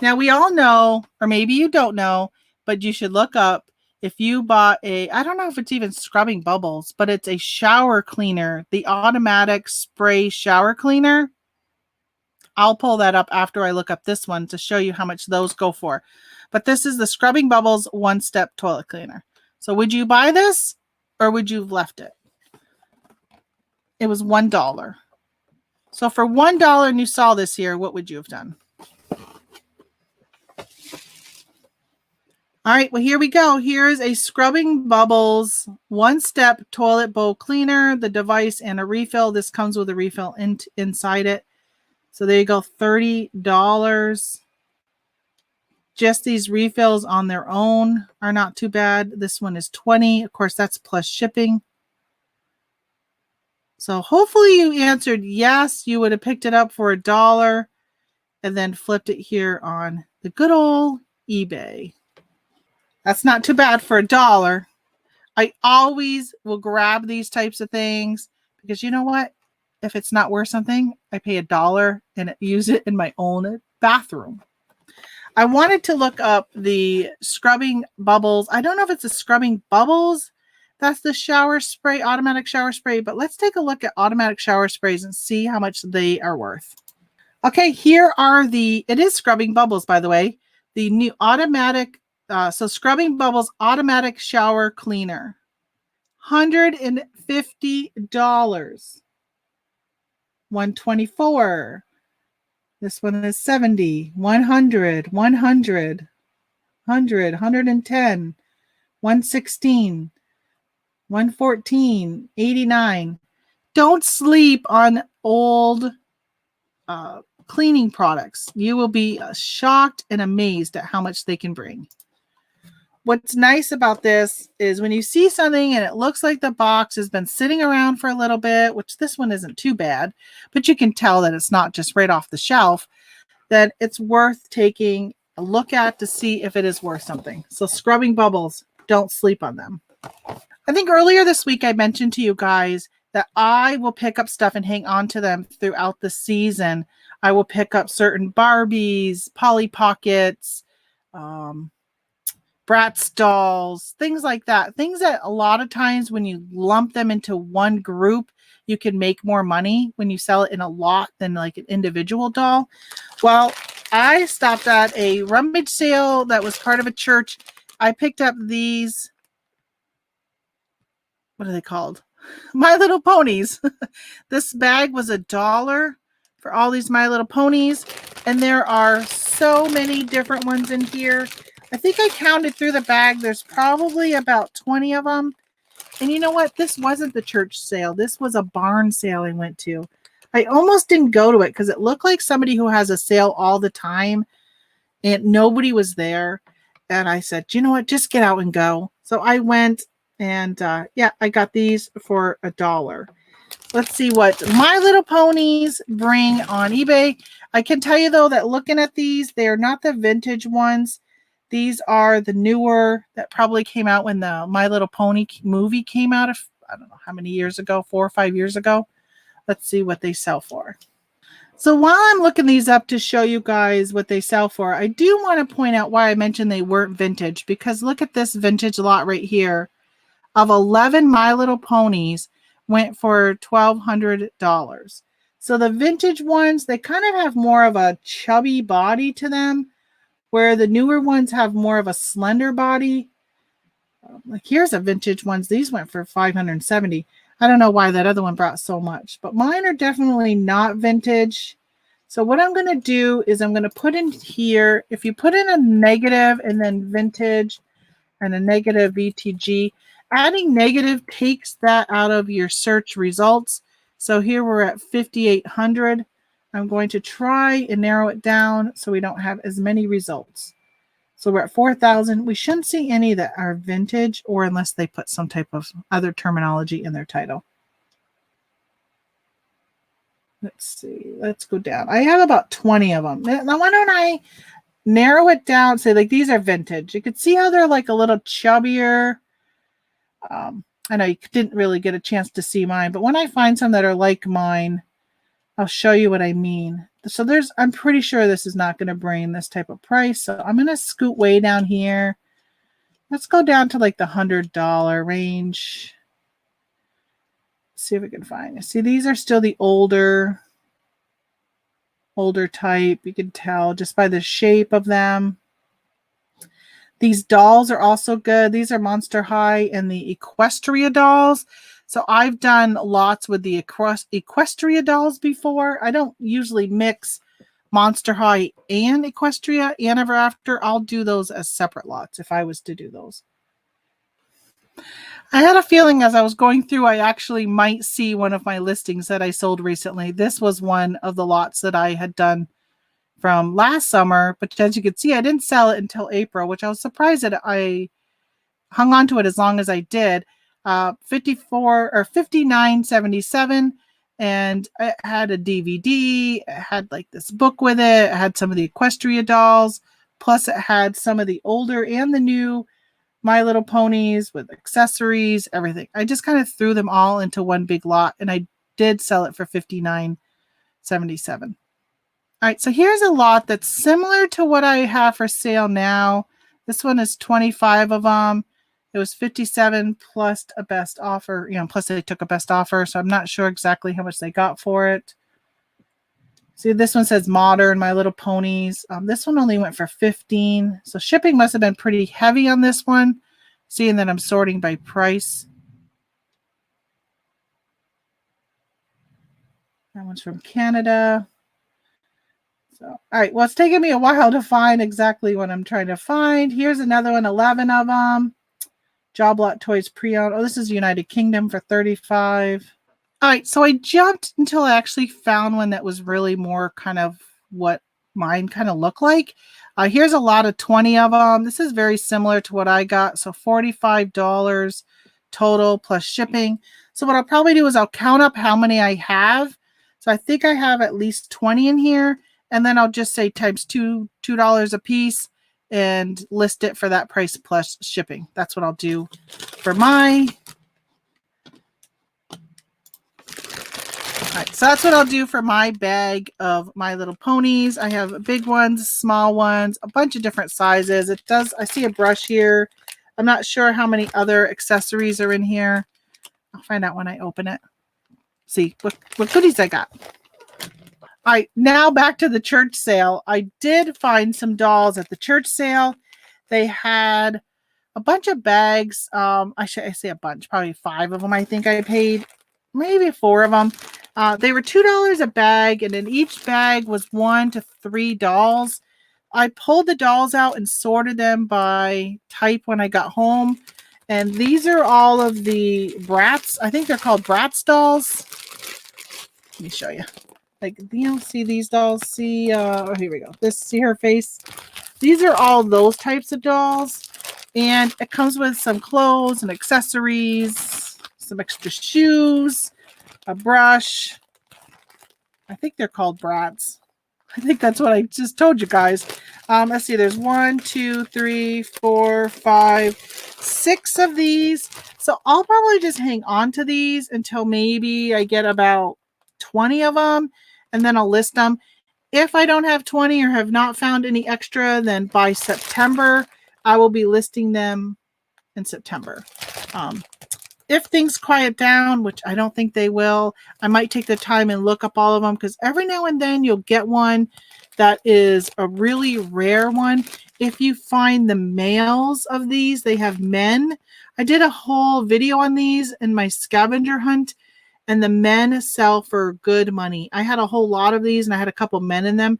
Now we all know, or maybe you don't know, but you should look up if you bought I don't know if it's even Scrubbing Bubbles, but it's a shower cleaner, the automatic spray shower cleaner. I'll pull that up after I look up this one to show you how much those go for. But this is the Scrubbing Bubbles one-step toilet cleaner. So would you buy this or would you have left it? It was $1. So for $1 and you saw this here, what would you have done? All right, well, here we go. Here's a Scrubbing Bubbles one-step toilet bowl cleaner, the device, and a refill. This comes with a refill inside it. So there you go, $30. Just these refills on their own are not too bad. This one is $20. Of course, that's plus shipping. So hopefully you answered yes. You would have picked it up for $1 and then flipped it here on the good old eBay. That's not too bad for $1. I always will grab these types of things because you know what? If it's not worth something, I pay $1 and use it in my own bathroom. I wanted to look up the Scrubbing Bubbles. I don't know if it's a Scrubbing Bubbles. That's the shower spray, automatic shower spray. But let's take a look at automatic shower sprays and see how much they are worth. Okay, here are it is Scrubbing Bubbles, by the way. The new automatic, so Scrubbing Bubbles automatic shower cleaner. $150. $124. This one is $70, $100, $100, $100, $110, $116, $114, $89. Don't sleep on old cleaning products. You will be shocked and amazed at how much they can bring. what's nice about this is when you see something and it looks like the box has been sitting around for a little bit, which this one isn't too bad, but you can tell that it's not just right off the shelf, that it's worth taking a look at to see if it is worth something. So scrubbing bubbles, don't sleep on them. I think earlier this week I mentioned to you guys that I will pick up stuff and hang on to them throughout the season. I will pick up certain Barbies, Polly Pockets, Bratz Dolls, things like that. Things that a lot of times when you lump them into one group, you can make more money when you sell it in a lot than like an individual doll. Well, I stopped at a rummage sale that was part of a church. I picked up these, what are they called? My Little Ponies. This bag was $1 for all these My Little Ponies. And there are so many different ones in here. I think I counted through the bag. There's probably about 20 of them. And you know what? This wasn't the church sale. This was a barn sale I went to. I almost didn't go to it because it looked like somebody who has a sale all the time and nobody was there. And I said, you know what? Just get out and go. So I went and yeah, I got these for $1. Let's see what My Little Ponies bring on eBay. I can tell you though that looking at these, they're not the vintage ones. These are the newer that probably came out when the My Little Pony movie came out. I don't know how many years ago, 4 or 5 years ago. Let's see what they sell for. So while I'm looking these up to show you guys what they sell for, I do want to point out why I mentioned they weren't vintage, because look at this vintage lot right here of 11 My Little Ponies went for $1,200. So the vintage ones, they kind of have more of a chubby body to them, where the newer ones have more of a slender body. Like here's a vintage ones. These went for $570. I don't know why that other one brought so much, but mine are definitely not vintage. So what I'm going to do is I'm going to put in here, if you put in a negative and then vintage and a negative VTG, adding negative takes that out of your search results. So here we're at 5,800. I'm going to try and narrow it down so we don't have as many results. So we're at 4,000. We shouldn't see any that are vintage, or unless they put some type of other terminology in their title. Let's see. Let's go down. I have about 20 of them. Now, why don't I narrow it down? Say like these are vintage. You can see how they're like a little chubbier. I know you didn't really get a chance to see mine, but when I find some that are like mine, I'll show you what I mean. So I'm pretty sure this is not going to bring this type of price. So I'm going to scoot way down here. Let's go down to like the $100 range. See if we can find. See, these are still the older type. You can tell just by the shape of them. These dolls are also good. These are Monster High and the Equestria dolls. So I've done lots with the Equestria dolls before. I don't usually mix Monster High and Equestria and Ever After. I'll do those as separate lots if I was to do those. I had a feeling as I was going through, I actually might see one of my listings that I sold recently. This was one of the lots that I had done from last summer, but as you can see, I didn't sell it until April, which I was surprised that I hung on to it as long as I did. 54 or 59.77, and it had a DVD. It had like this book with it. It had some of the Equestria dolls, plus it had some of the older and the new My Little Ponies with accessories, everything. I just kind of threw them all into one big lot, and I did sell it for $59.77. All right, so here's a lot that's similar to what I have for sale now. This one is 25 of them. It was 57 plus a best offer, plus they took a best offer. So I'm not sure exactly how much they got for it. See, this one says modern, My Little Ponies. This one only went for 15. So shipping must have been pretty heavy on this one, seeing that I'm sorting by price. That one's from Canada. So, all right, well, it's taking me a while to find exactly what I'm trying to find. Here's another one, 11 of them. Job Lot Toys pre-owned. Oh, this is United Kingdom for 35. All right, so I jumped until I actually found one that was really more kind of what mine kind of looked like. Here's a lot of 20 of them. This is very similar to what I got. So $45 total plus shipping. So what I'll probably do is I'll count up how many I have. So I think I have at least 20 in here. And then I'll just say times $2 a piece and list it for that price plus shipping. That's what I'll do for my. All right, so that's what I'll do for my bag of My Little Ponies. I have big ones, small ones, a bunch of different sizes. It does, I see a brush here. I'm not sure how many other accessories are in here. I'll find out when I open it. See what goodies I got. All right, now back to the church sale. I did find some dolls at the church sale. They had a bunch of bags. I say a bunch, probably 5 of them. I think I paid, maybe 4 of them. They were $2 a bag, and in each bag was 1 to 3 dolls. I pulled the dolls out and sorted them by type when I got home. And these are all of the Bratz. I think they're called Bratz dolls. Let me show you. Like, you don't see these dolls. See, oh, here we go. See her face. These are all those types of dolls. And it comes with some clothes and accessories, some extra shoes, a brush. I think they're called Bratz. I think that's what I just told you guys. Let's see. There's 1, 2, 3, 4, 5, 6 of these. So I'll probably just hang on to these until maybe I get about 20 of them, and then I'll list them. If I don't have 20 or have not found any extra, then by September, I will be listing them in September. If things quiet down, which I don't think they will, I might take the time and look up all of them, because every now and then you'll get one that is a really rare one. If you find the males of these, they have men. I did a whole video on these in my scavenger hunt, and the men sell for good money. I had a whole lot of these, and I had a couple men in them,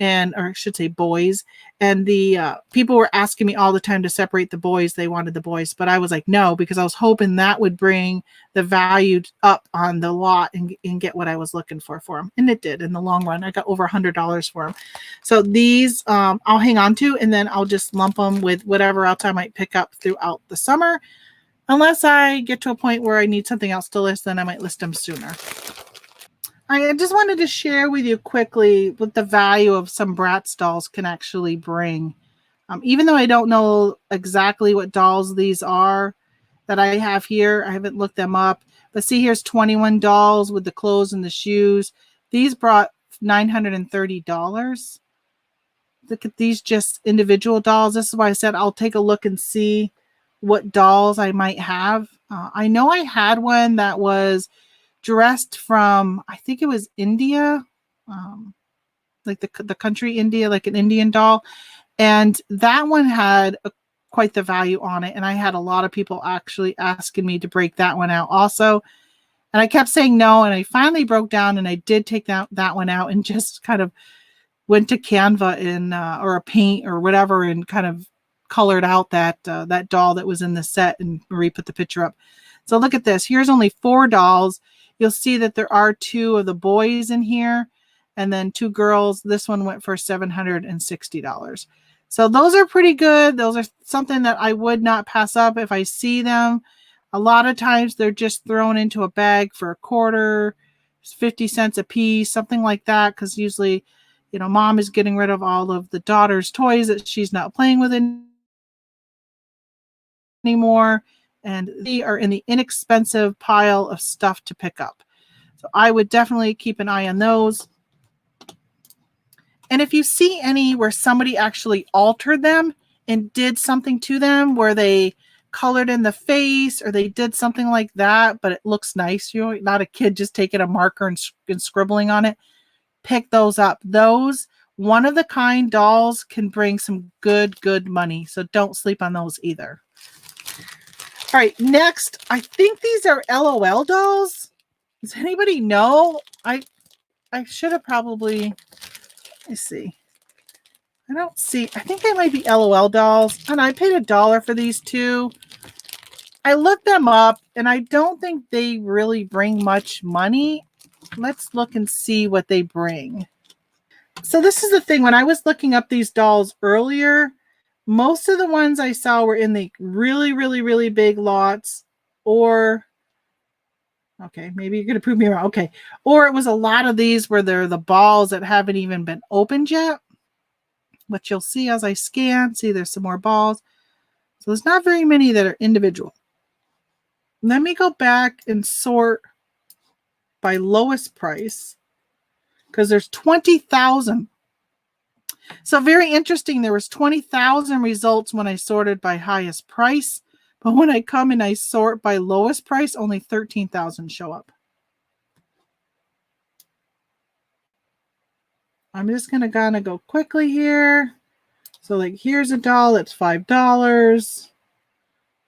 or I should say boys. And the people were asking me all the time to separate the boys. They wanted the boys, but I was like, no, because I was hoping that would bring the value up on the lot and get what I was looking for them. And it did in the long run. I got over $100 for them. So these I'll hang on to, and then I'll just lump them with whatever else I might pick up throughout the summer. Unless I get to a point where I need something else to list, then I might list them sooner. I just wanted to share with you quickly what the value of some Bratz dolls can actually bring. Even though I don't know exactly what dolls these are that I have here, I haven't looked them up. But see, here's 21 dolls with the clothes and the shoes. These brought $930. Look at these just individual dolls. This is why I said I'll take a look and see what dolls I might have. I know I had one that was dressed from, I think it was India, like the country India, like an Indian doll. And that one had quite the value on it. And I had a lot of people actually asking me to break that one out also. And I kept saying no. And I finally broke down, and I did take that one out and just kind of went to Canva or a paint or whatever and kind of colored out that doll that was in the set, and Marie put the picture up. So look at this. Here's only 4 dolls. You'll see that there are 2 of the boys in here, and then 2 girls. This one went for $760. So those are pretty good. Those are something that I would not pass up if I see them. A lot of times they're just thrown into a bag for a quarter, 50 cents a piece, something like that, because usually, mom is getting rid of all of the daughter's toys that she's not playing with anymore, and they are in the inexpensive pile of stuff to pick up. So I would definitely keep an eye on those. And if you see any where somebody actually altered them and did something to them, where they colored in the face or they did something like that, but it looks nice, not a kid just taking a marker and scribbling on it, pick those up. Those one-of-the-kind dolls can bring some good money. So don't sleep on those either. All right, next, I think these are LOL dolls. Does anybody know? I should have probably, let's see. I don't see, I think they might be LOL dolls. And I paid $1 for these too. I looked them up, and I don't think they really bring much money. Let's look and see what they bring. So this is the thing. When I was looking up these dolls earlier, most of the ones I saw were in the really, really, really big lots, or okay, maybe you're going to prove me wrong. Okay. Or it was a lot of these where they're the balls that haven't even been opened yet, which you'll see as I scan. See, there's some more balls. So there's not very many that are individual. Let me go back and sort by lowest price because there's 20,000. So very interesting. There was 20,000 results when I sorted by highest price. But when I come and I sort by lowest price, only 13,000 show up. I'm just going to kind of go quickly here. So like here's a doll. It's $5.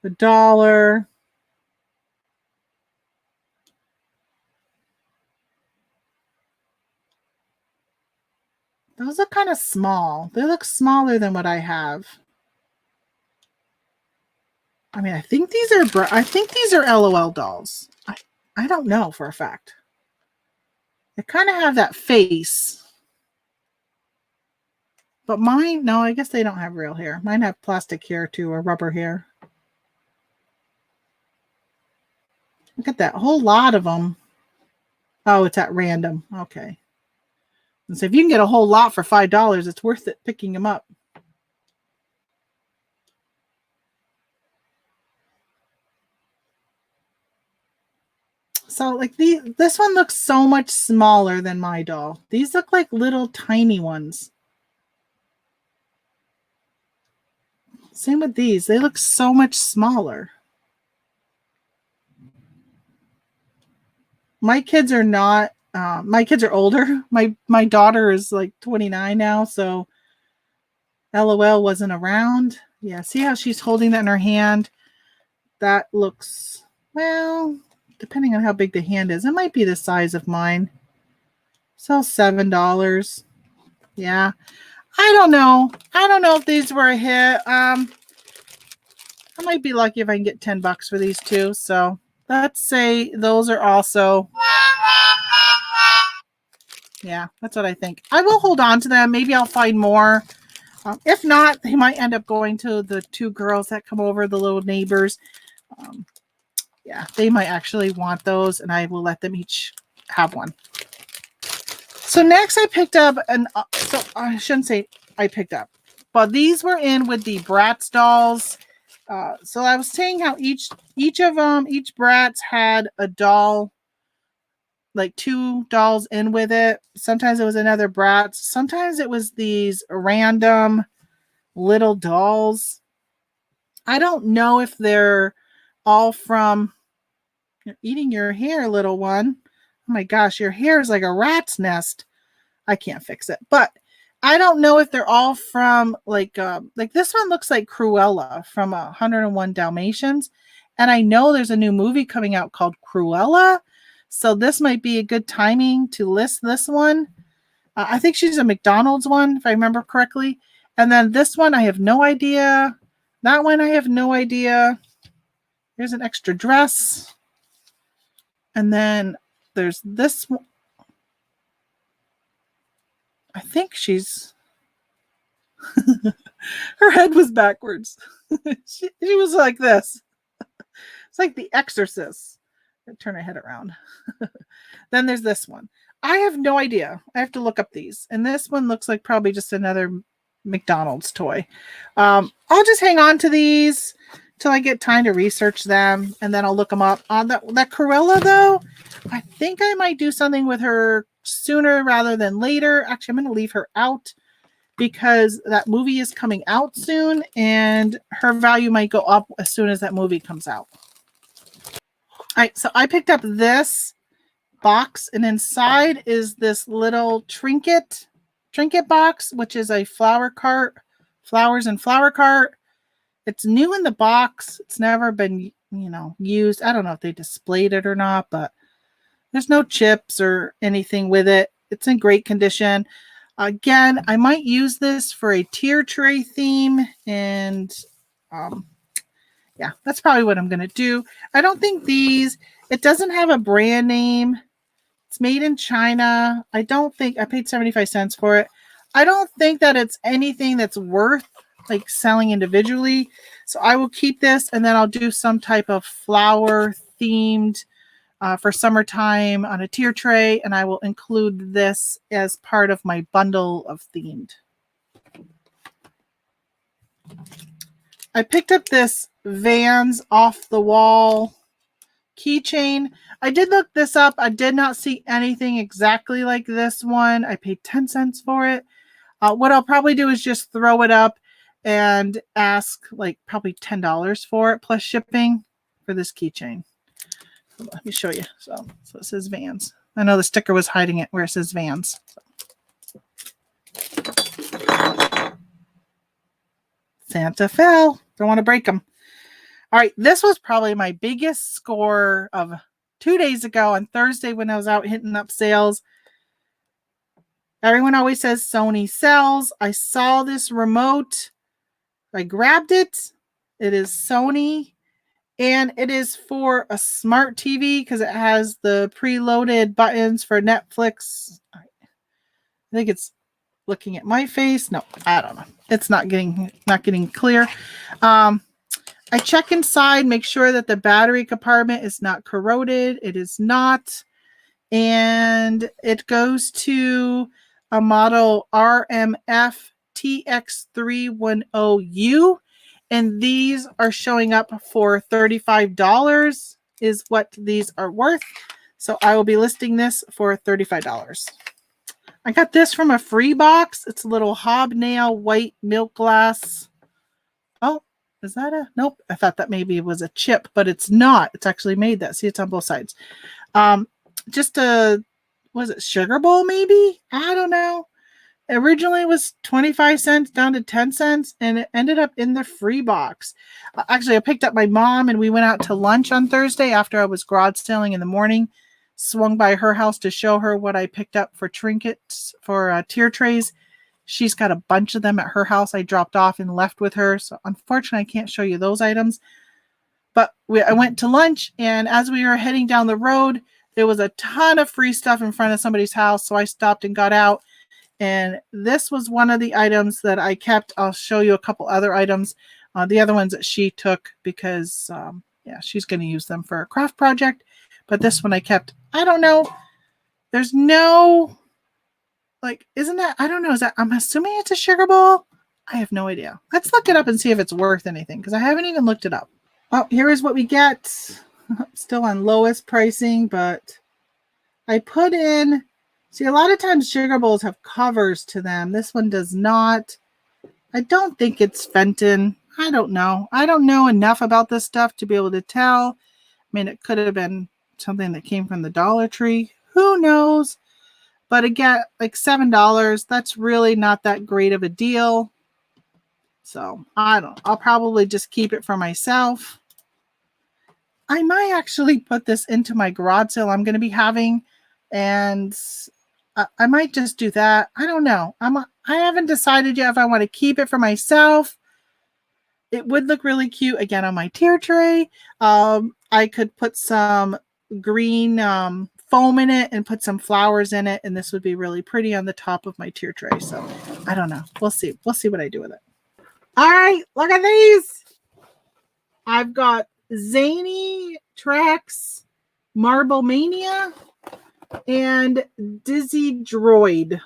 $1. Those are kind of small. They look smaller than what I have. I mean, I think these are LOL dolls. I don't know for a fact. They kind of have that face. But mine, no, I guess they don't have real hair. Mine have plastic hair too, or rubber hair. Look at that, whole lot of them. Oh, it's at random. Okay. And so if you can get a whole lot for $5, it's worth it picking them up. So like this one looks so much smaller than my doll. These look like little tiny ones. Same with these. They look so much smaller. My kids are not, my kids are older. My daughter is like 29 now, so LOL wasn't around. Yeah, see how she's holding that in her hand? That looks, well, depending on how big the hand is, it might be the size of mine. So $7. Yeah. I don't know. I don't know if these were a hit. I might be lucky if I can get $10 for these two. So let's say those are also. Yeah, that's what I think. I will hold on to them. Maybe I'll find more. If not, they might end up going to the two girls that come over, the little neighbors. Yeah, they might actually want those, and I will let them each have one. So next I picked up, so I shouldn't say I picked up, but these were in with the Bratz dolls. So I was saying how each Bratz had a doll, like 2 dolls in with it. Sometimes it was another Bratz. Sometimes it was these random little dolls. I don't know if they're all from. You're eating your hair, little one. Oh my gosh, your hair is like a rat's nest. I can't fix it. But I don't know if they're all from like this one looks like Cruella from 101 Dalmatians. And I know there's a new movie coming out called Cruella. So this might be a good timing to list this one. I think she's a McDonald's one, if I remember correctly. And then this one, I have no idea. That one, I have no idea. Here's an extra dress. And then there's this one. I think she's. Her head was backwards. she was like this. It's like The Exorcist. Turn her head around. Then there's this one. I have no idea. I have to look up these. And this one looks like probably just another McDonald's toy. I'll just hang on to these till I get time to research them, and then I'll look them up. On that Cruella, though, I think I might do something with her sooner rather than later. Actually, I'm going to leave her out because that movie is coming out soon, and her value might go up as soon as that movie comes out. All right, so I picked up this box, and inside is this little trinket box, which is a flowers and flower cart. It's new in the box. It's never been, used. I don't know if they displayed it or not, but there's no chips or anything with it. It's in great condition. Again, I might use this for a tier tray theme, and yeah, that's probably what I'm going to do. I don't think it doesn't have a brand name. It's made in China. I don't think I paid 75 cents for it. I don't think that it's anything that's worth like selling individually. So I will keep this, and then I'll do some type of flower themed for summertime on a tier tray, and I will include this as part of my bundle of themed. I picked up this Vans off the wall keychain. I did look this up. I did not see anything exactly like this one. I paid 10 cents for it. What I'll probably do is just throw it up and ask like probably $10 for it plus shipping for this keychain. Let me show you. So it says Vans. I know the sticker was hiding it where it says Vans. Santa fell. Don't want to break them. All right, this was probably my biggest score of 2 days ago on Thursday when I was out hitting up sales. Everyone always says Sony sells. I saw this remote. I grabbed it. It is Sony, and it is for a smart TV because it has the preloaded buttons for Netflix. I think it's looking at my face. No, I don't know. It's not getting clear. I check inside, make sure that the battery compartment is not corroded. It is not. And it goes to a model RMF TX310U. And these are showing up for $35 is what these are worth. So I will be listing this for $35. I got this from a free box. It's a little hobnail white milk glass. Oh, is that a, nope. I thought that maybe it was a chip, but it's not. It's actually made that. See, it's on both sides. Just a, was it sugar bowl maybe? I don't know. Originally it was 25 cents down to 10 cents, and it ended up in the free box. Actually, I picked up my mom and we went out to lunch on Thursday after I was garage selling in the morning. Swung by her house to show her what I picked up for trinkets for tier trays. She's got a bunch of them at her house I dropped off and left with her. So unfortunately, I can't show you those items. But I went to lunch, and as we were heading down the road, there was a ton of free stuff in front of somebody's house. So I stopped and got out. And this was one of the items that I kept. I'll show you a couple other items. The other ones that she took because, yeah, she's going to use them for a craft project. But this one I kept. I don't know. There's no... like, isn't that, I don't know, is that, I'm assuming it's a sugar bowl? I have no idea. Let's look it up and see if it's worth anything, because I haven't even looked it up. Well, here is what we get. Still on lowest pricing, but I put in, see, a lot of times sugar bowls have covers to them. This one does not. I don't think it's Fenton. I don't know. I don't know enough about this stuff to be able to tell. I mean, it could have been something that came from the Dollar Tree. Who knows? But again, like $7, that's really not that great of a deal. So I don't, I'll probably just keep it for myself. I might actually put this into my garage sale I'm going to be having, and I might just do that. I don't know. I haven't decided yet if I want to keep it for myself. It would look really cute again on my tier tray. I could put some green foam in it and put some flowers in it, and this would be really pretty on the top of my tier tray. So I don't know. We'll see. We'll see what I do with it. All right, look at these. I've got Zany Tracks Marble Mania and Dizzy Droid.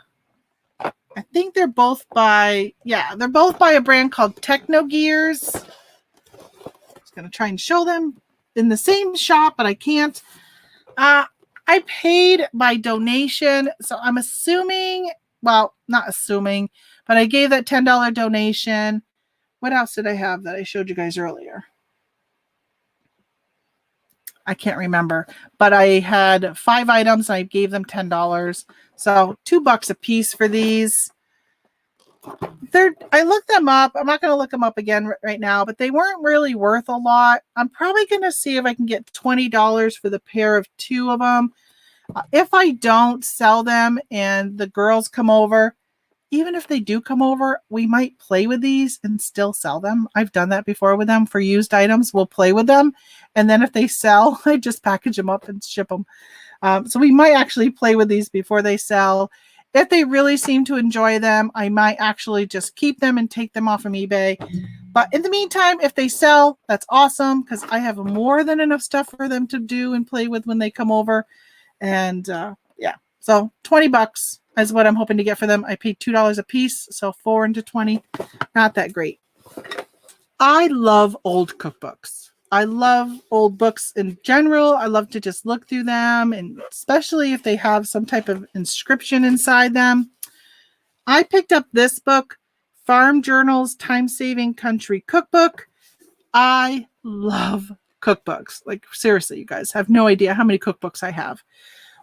I think they're both by, yeah, they're both by a brand called Techno Gears. Just gonna try and show them in the same shop, but I can't. I paid by donation, so I'm assuming, well, not assuming, but I gave that $10 donation. What else did I have that I showed you guys earlier? I can't remember, but I had 5 items and I gave them $10. So $2 a piece for these. I looked them up. I'm not going to look them up again right now, but they weren't really worth a lot. I'm probably going to see if I can get $20 for the pair of 2 of them. If I don't sell them and the girls come over, even if they do come over, we might play with these and still sell them. I've done that before with them for used items. We'll play with them. And then if they sell, I just package them up and ship them. So we might actually play with these before they sell. If they really seem to enjoy them, I might actually just keep them and take them off from eBay. But in the meantime, if they sell, that's awesome because I have more than enough stuff for them to do and play with when they come over. And yeah, so $20 is what I'm hoping to get for them. I paid $2 a piece, so 4 into 20. Not that great. I love old cookbooks. I love old books in general. I love to just look through them, and especially if they have some type of inscription inside them. I picked up this book, Farm Journal's Time Saving Country Cookbook. I love cookbooks. Like, seriously, you guys have no idea how many cookbooks I have.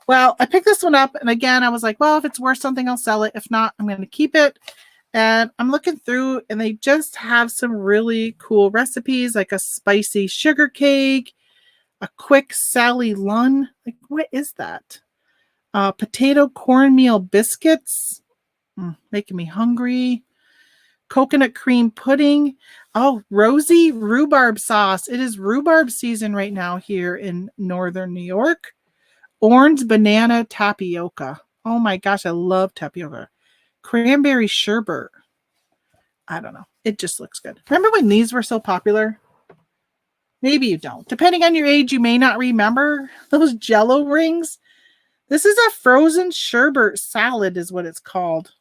Well, I picked this one up, and again, I was like, well, if it's worth something, I'll sell it. If not, I'm going to keep it. And I'm looking through, and they just have some really cool recipes, like a spicy sugar cake, a quick Sally Lunn. Like, what is that? Potato cornmeal biscuits. Making me hungry. Coconut cream pudding. Oh, rosy rhubarb sauce. It is rhubarb season right now here in northern New York. Orange banana tapioca. Oh my gosh, I love tapioca. Cranberry sherbet. I don't know. It just looks good. Remember when these were so popular? Maybe you don't. Depending on your age, you may not remember those Jello rings. This is a frozen sherbet salad is what it's called.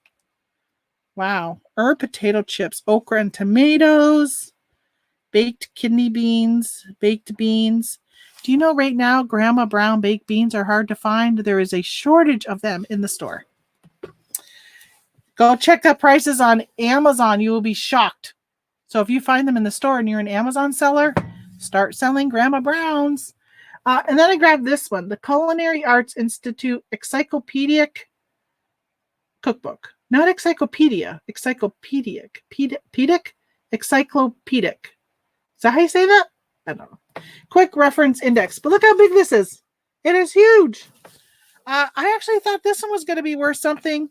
Wow. Herb potato chips, okra and tomatoes, baked kidney beans, baked beans. Do you know right now Grandma Brown baked beans are hard to find? There is a shortage of them in the store. Go check the prices on Amazon. You will be shocked. So if you find them in the store and you're an Amazon seller, start selling Grandma Brown's. And then I grabbed this one, the Culinary Arts Institute Encyclopedic Cookbook. Not encyclopedia, encyclopedic. Encyclopedic. Is that how you say that? I don't know. Quick reference index. But look how big this is. It is huge. I actually thought this one was going to be worth something.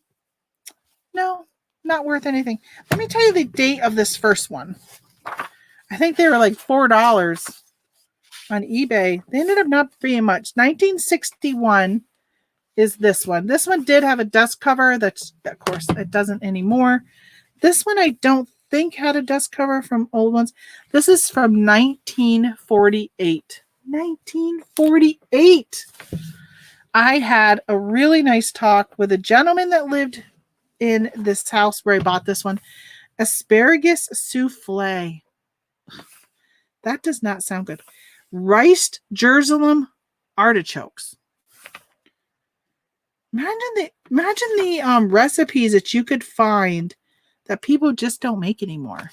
No, not worth anything. Let me tell you the date of this first one. I think they were like $4 on eBay. They ended up not being much. 1961 is this one. This one did have a dust cover. That's, of course, it doesn't anymore. This one I don't think had a dust cover from old ones. This is from 1948. 1948. I had a really nice talk with a gentleman that lived in this house where I bought this one. Asparagus souffle. That does not sound good. Riced Jerusalem artichokes. Imagine the recipes that you could find that people just don't make anymore.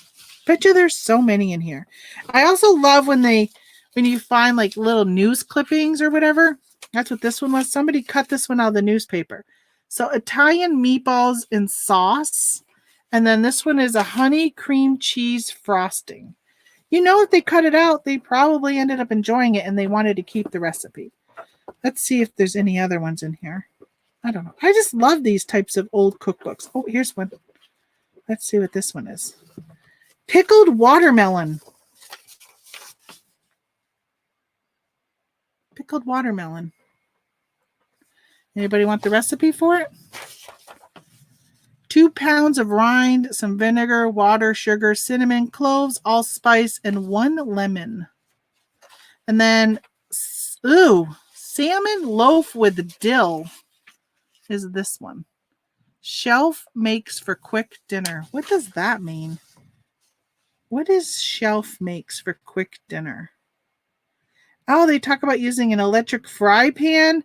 Bet you there's so many in here. I also love when you find like little news clippings or whatever. That's what this one was. Somebody cut this one out of the newspaper. So Italian meatballs in sauce. And then this one is a honey cream cheese frosting. You know, if they cut it out, they probably ended up enjoying it and they wanted to keep the recipe. Let's see if there's any other ones in here. I don't know. I just love these types of old cookbooks. Oh, here's one. Let's see what this one is. Pickled watermelon. Pickled watermelon. Anybody want the recipe for it? 2 pounds of rind, some vinegar, water, sugar, cinnamon, cloves, allspice, and 1 lemon. And then, salmon loaf with dill is this one. Shelf makes for quick dinner. What does that mean? What is shelf makes for quick dinner? Oh, they talk about using an electric fry pan,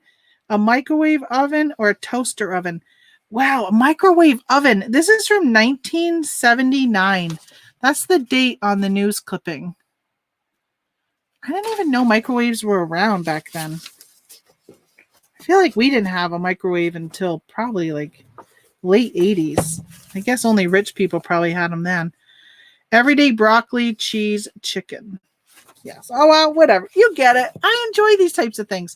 a microwave oven, or a toaster oven. Wow, a microwave oven. This is from 1979. That's the date on the news clipping. I didn't even know microwaves were around back then. I feel like we didn't have a microwave until probably like late 80s. I guess only rich people probably had them then. Everyday broccoli, cheese, chicken. Yes. Oh, well, whatever. You get it. I enjoy these types of things.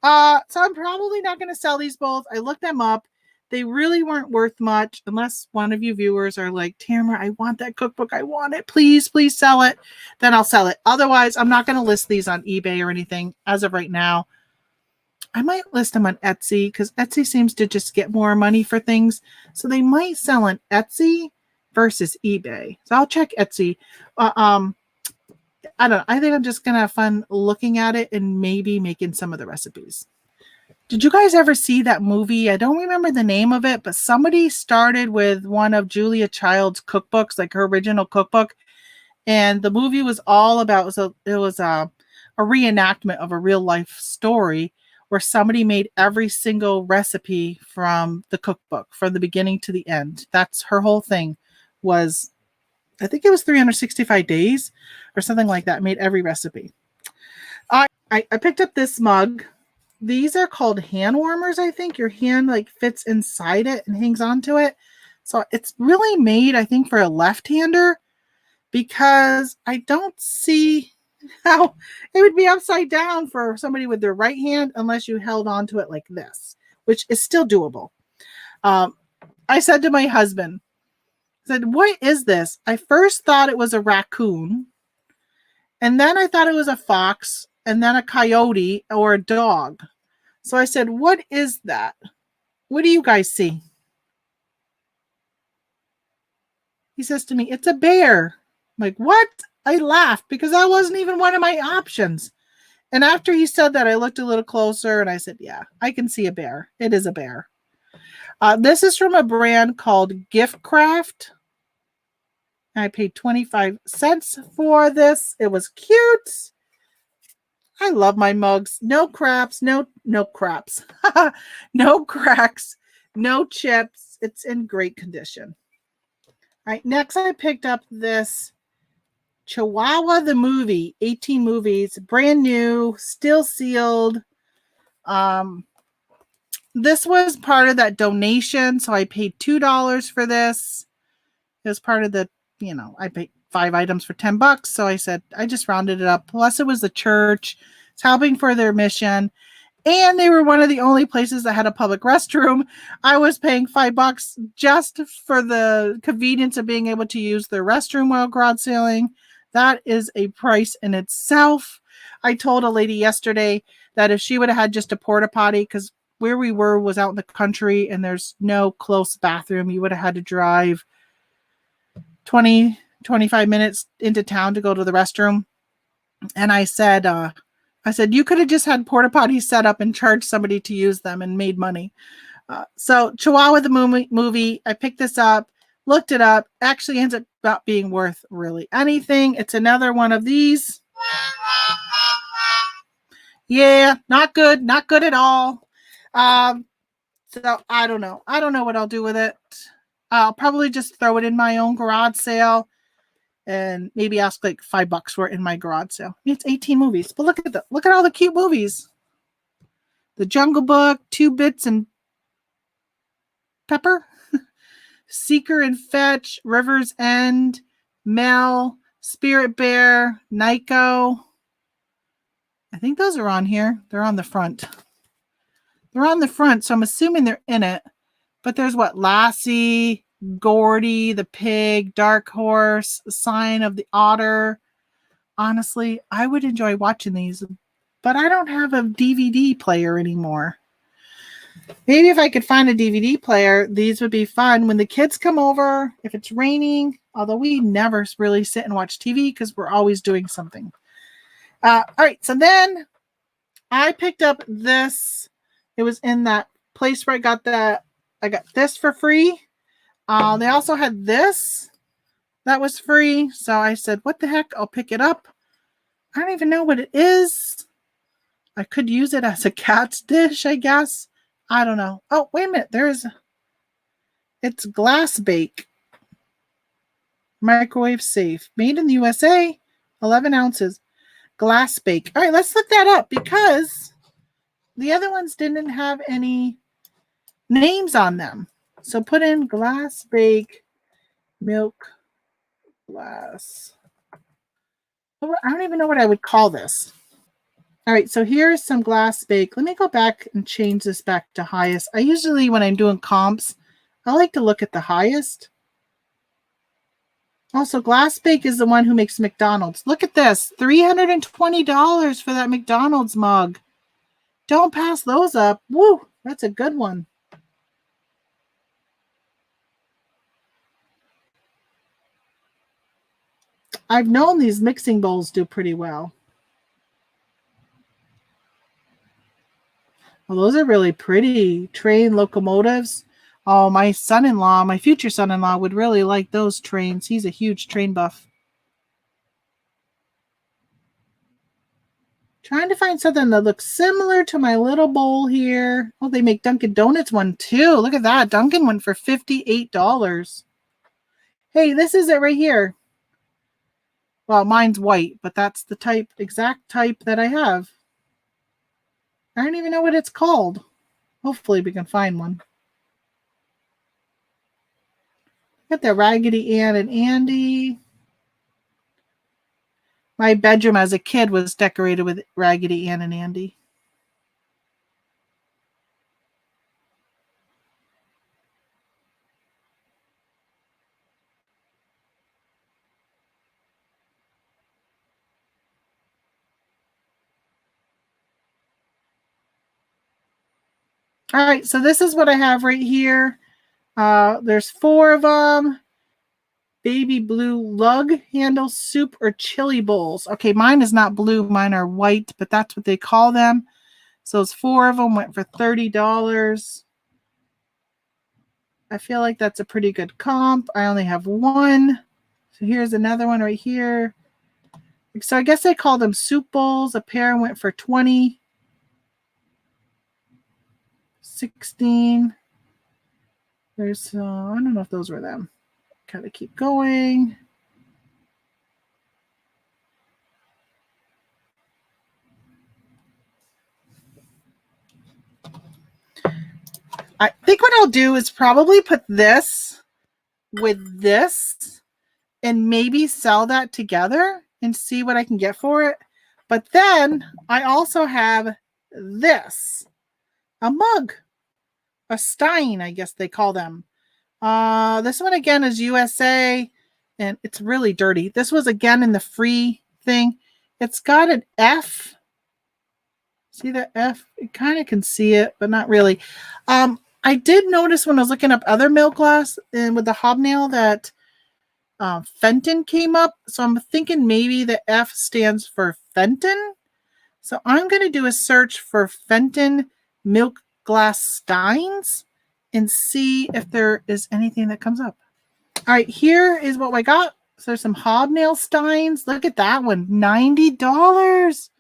So I'm probably not going to sell these bowls. I looked them up. They really weren't worth much unless one of you viewers are like, Tamara, I want that cookbook. I want it. Please, please sell it. Then I'll sell it. Otherwise, I'm not going to list these on eBay or anything as of right now. I might list them on Etsy because Etsy seems to just get more money for things. So they might sell on Etsy versus eBay. So I'll check Etsy. I don't know. I think I'm just going to have fun looking at it and maybe making some of the recipes. Did you guys ever see that movie? I don't remember the name of it, but somebody started with one of Julia Child's cookbooks, like her original cookbook. And the movie was all about, so it was a reenactment of a real life story where somebody made every single recipe from the cookbook from the beginning to the end. That's her whole thing was, I think it was 365 days or something like that, made every recipe. I picked up this mug. These are called hand warmers, I think. Your hand like fits inside it and hangs onto it. So it's really made, I think, for a left-hander because I don't see how it would be upside down for somebody with their right hand unless you held onto it like this, which is still doable. I said to my husband, I said, what is this? I first thought it was a raccoon, and then I thought it was a fox, and then a coyote or a dog. So I said, what is that? What do you guys see? He says to me, it's a bear. I'm like, what? I laughed because that wasn't even one of my options. And after he said that, I looked a little closer and I said, yeah, I can see a bear. It is a bear. This is from a brand called Gift Craft. I paid 25 cents for this. It was cute. I love my mugs. No craps, no craps. No cracks, no chips. It's in great condition. All right, next I picked up this Chihuahua the movie, 18 movies, brand new, still sealed. This was part of that donation, so I paid $2 for this. It was part of the, I paid 5 items for $10, so I said I just rounded it up. Plus, it was the church. It's helping for their mission, and they were one of the only places that had a public restroom. I was paying $5 just for the convenience of being able to use their restroom while garage sailing. That is a price in itself. I told a lady yesterday that if she would have had just a porta potty, because where we were was out in the country and there's no close bathroom, you would have had to drive 20-25 minutes into town to go to the restroom. And I said, you could have just had porta potties set up and charged somebody to use them and made money. So Chihuahua the movie, I picked this up, looked it up, actually ends up not being worth really anything. It's another one of these. Yeah, not good at all. So I don't know. I don't know what I'll do with it. I'll probably just throw it in my own garage sale and maybe ask like $5 for it in my garage sale. It's 18 movies, but look at all the cute movies. The Jungle Book, Two Bits and Pepper, Seeker and Fetch, River's End, Mel, Spirit Bear, Nico. I think those are on here. They're on the front. They're on the front, so I'm assuming they're in it. But there's what? Lassie, Gordy, the pig, Dark Horse, Sign of the Otter. Honestly, I would enjoy watching these, but I don't have a DVD player anymore. Maybe if I could find a DVD player, these would be fun when the kids come over, if it's raining, although we never really sit and watch TV because we're always doing something. All right, so then I picked up this. It was in that place where I got this for free. They also had this that was free. So I said, what the heck? I'll pick it up. I don't even know what it is. I could use it as a cat's dish, I guess. I don't know. Oh, wait a minute. It's glass bake. Microwave safe. Made in the USA. 11 ounces. Glass bake. All right, let's look that up because the other ones didn't have any names on them. So put in glass bake milk glass. I don't even know what I would call this. All right, so here's some glass bake. Let me go back and change this back to highest. I usually, when I'm doing comps, I like to look at the highest. Also, Glass Bake is the one who makes McDonald's. Look at this, $320 for that McDonald's mug. Don't pass those up. Woo, that's a good one. I've known these mixing bowls do pretty well. Well, those are really pretty. Train locomotives. Oh, my son-in-law, my future son-in-law would really like those trains. He's a huge train buff. Trying to find something that looks similar to my little bowl here. Oh, they make Dunkin Donuts one too. Look at that. Dunkin one for $58. Hey, this is it right here. Well, mine's white, but that's the exact type that I have. I don't even know what it's called. Hopefully we can find one. Got the Raggedy Ann and Andy. My bedroom as a kid was decorated with Raggedy Ann and Andy. All right, so this is what I have right here. There's 4 of them. Baby blue lug handle soup or chili bowls. Okay, mine is not blue. Mine are white, but that's what they call them. So it's 4 of them went for $30. I feel like that's a pretty good comp. I only have one. So here's another one right here. So I guess they call them soup bowls. A pair went for 20. 16. There's, I don't know if those were them. Kind of keep going. I think what I'll do is probably put this with this and maybe sell that together and see what I can get for it. But then I also have this, a mug, a stein, I guess they call them. This one again is USA and it's really dirty. This was again in the free thing. It's got an F. See that F? You kind of can see it, but not really. I did notice when I was looking up other milk glass and with the hobnail that Fenton came up. So I'm thinking maybe the F stands for Fenton. So I'm going to do a search for Fenton milk glass steins and see if there is anything that comes up. All right, here is what I got. So there's some hobnail steins. Look at that one, $90.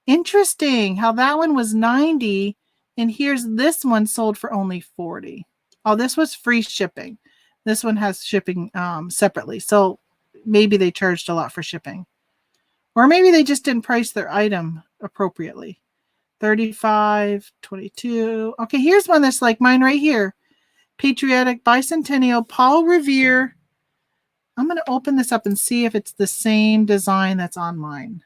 Interesting how that one was 90 and here's this one sold for only 40. Oh, this was free shipping. This one has shipping separately. So maybe they charged a lot for shipping. Or maybe they just didn't price their item appropriately. 35, 22. Okay, here's one that's like mine right here. Patriotic, Bicentennial, Paul Revere. I'm going to open this up and see if it's the same design that's on mine.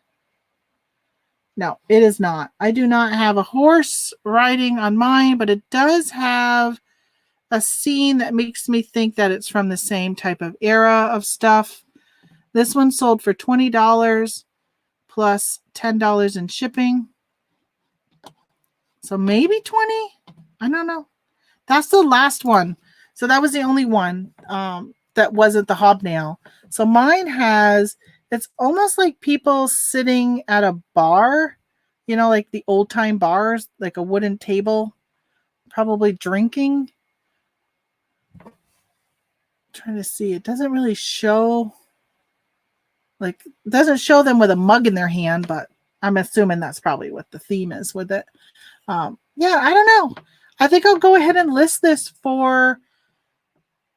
No, it is not. I do not have a horse riding on mine, but it does have a scene that makes me think that it's from the same type of era of stuff. This one sold for $20 plus $10 in shipping. So maybe 20? I don't know. That's the last one. So that was the only one that wasn't the hobnail. So mine has, it's almost like people sitting at a bar, you know, like the old time bars, like a wooden table, probably drinking. I'm trying to see. It doesn't really show, like, it doesn't show them with a mug in their hand, but I'm assuming that's probably what the theme is with it. Yeah, I don't know. I think I'll go ahead and list this for,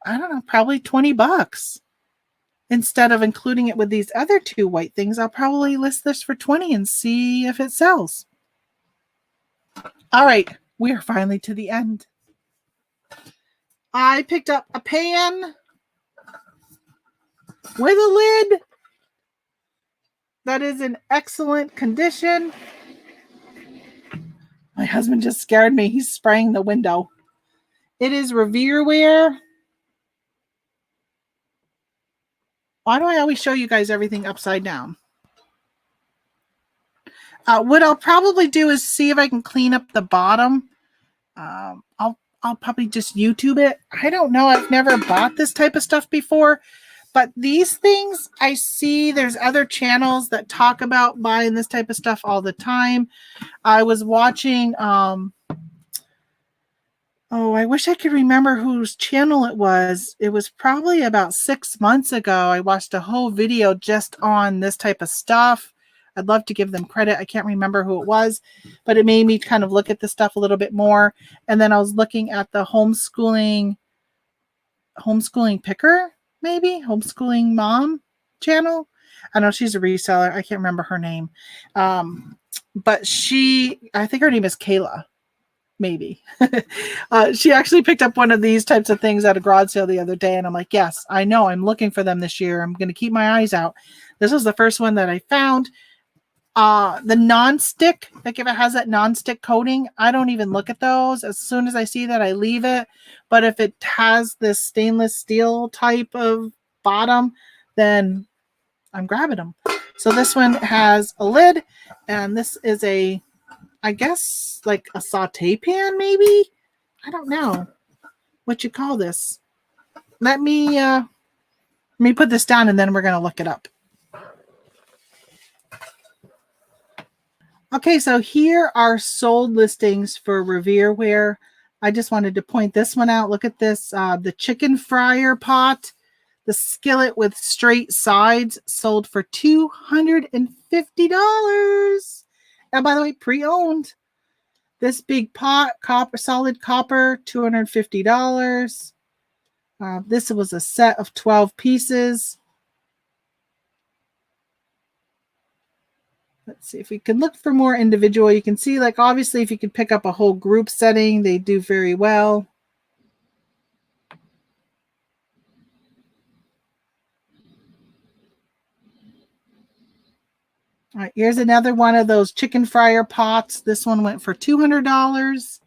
I don't know, probably $20. Instead of including it with these other 2 white things, I'll probably list this for 20 and see if it sells. All right, we are finally to the end. I picked up a pan with a lid that is in excellent condition. My husband just scared me. He's spraying the window. It is Revere ware. Why do I always show you guys everything upside down? What I'll probably do is see if I can clean up the bottom. I'll probably just YouTube it. I don't know. I've never bought this type of stuff before, but these things I see there's other channels that talk about buying this type of stuff all the time. I was watching, I wish I could remember whose channel it was. It was probably about 6 months ago. I watched a whole video just on this type of stuff. I'd love to give them credit. I can't remember who it was, but it made me kind of look at the stuff a little bit more. And then I was looking at the homeschooling picker, maybe homeschooling mom channel. I know she's a reseller. I can't remember her name. But I think her name is Kayla. Maybe. She actually picked up one of these types of things at a garage sale the other day. And I'm like, yes, I know. I'm looking for them this year. I'm going to keep my eyes out. This was the first one that I found. The non-stick, like if it has that non-stick coating, I don't even look at those. As soon as I see that, I leave it. But if it has this stainless steel type of bottom, then I'm grabbing them. So this one has a lid, and this is I guess like a saute pan, maybe. I don't know what you call this. Let me put this down, and then we're going to look it up. Okay, so here are sold listings for Revere wear. I just wanted to point this one out. Look at this, the chicken fryer pot, the skillet with straight sides, sold for $250. And by the way, pre-owned. This big pot, solid copper, $250. This was a set of 12 pieces. Let's see if we can look for more individual. You can see, like, obviously, if you can pick up a whole group setting, they do very well. All right, here's another one of those chicken fryer pots. This one went for $200.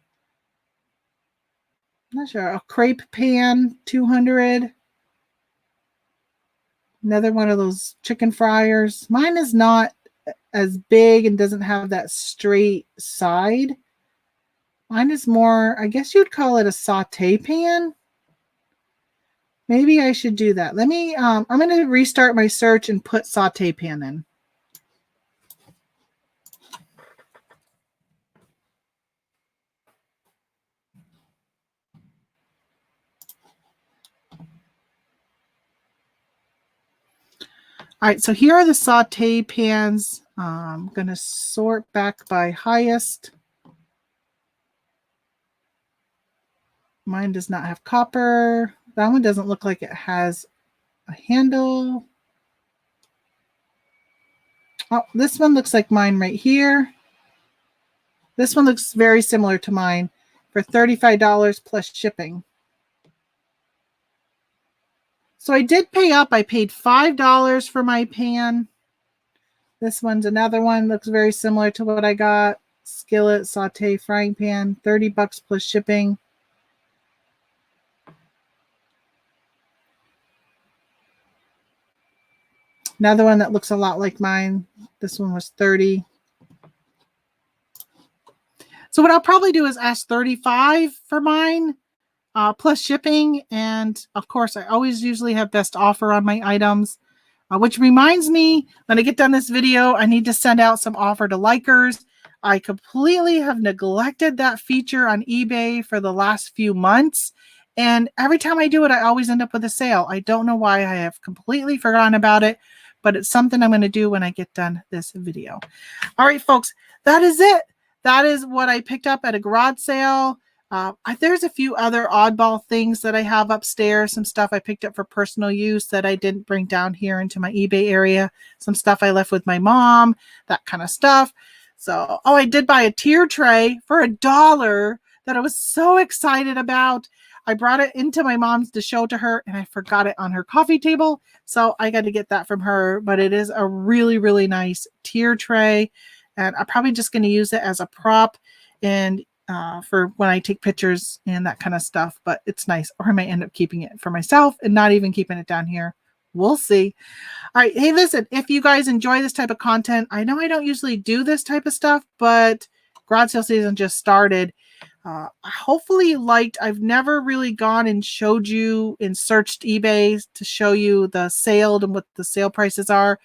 I'm not sure. A crepe pan, $200. Another one of those chicken fryers. Mine is not as big and doesn't have that straight side. Mine is more, I guess you'd call it a saute pan. Maybe I should do that. Let me, I'm going to restart my search and put saute pan in. All right, so here are the saute pans. I'm going to sort back by highest. Mine does not have copper. That one doesn't look like it has a handle. Oh, this one looks like mine right here. This one looks very similar to mine for $35 plus shipping. So I did pay up. I paid $5 for my pan. This one's another one. Looks very similar to what I got. Skillet, saute, frying pan, $30 plus shipping. Another one that looks a lot like mine. This one was $30. So what I'll probably do is ask $35 for mine, plus shipping. And of course, I always usually have best offer on my items, which reminds me, when I get done this video, I need to send out some offer to likers. I completely have neglected that feature on eBay for the last few months. And every time I do it, I always end up with a sale. I don't know why. I have completely forgotten about it, but it's something I'm going to do when I get done this video. All right, folks, that is it. That is what I picked up at a garage sale. There's a few other oddball things that I have upstairs. Some stuff I picked up for personal use that I didn't bring down here into my eBay area. Some stuff I left with my mom, that kind of stuff. So, I did buy a tier tray for $1 that I was so excited about. I brought it into my mom's to show to her, and I forgot it on her coffee table. So I got to get that from her. But it is a really, really nice tier tray. And I'm probably just going to use it as a prop and for when I take pictures and that kind of stuff. But it's nice. Or I might end up keeping it for myself and not even keeping it down here We'll see. All right. Hey, listen, if you guys enjoy this type of content, I know I don't usually do this type of stuff, but garage sale season just started. Hopefully you liked. I've never really gone and showed you and searched eBay to show you the sale and what the sale prices are.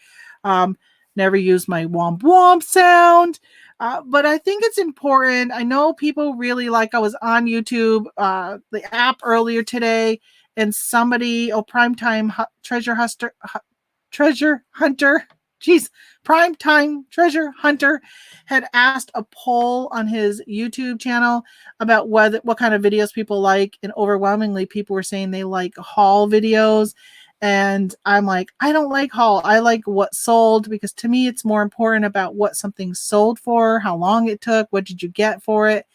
Never used my womp womp sound. But I think it's important. I know people really like, I was on YouTube, the app earlier today, and somebody, Primetime Treasure Hunter, geez, Primetime Treasure Hunter had asked a poll on his YouTube channel about what kind of videos people like, and overwhelmingly people were saying they like haul videos. And I'm like, I don't like haul. I like what sold, because to me it's more important about what something sold for, how long it took, what did you get for it,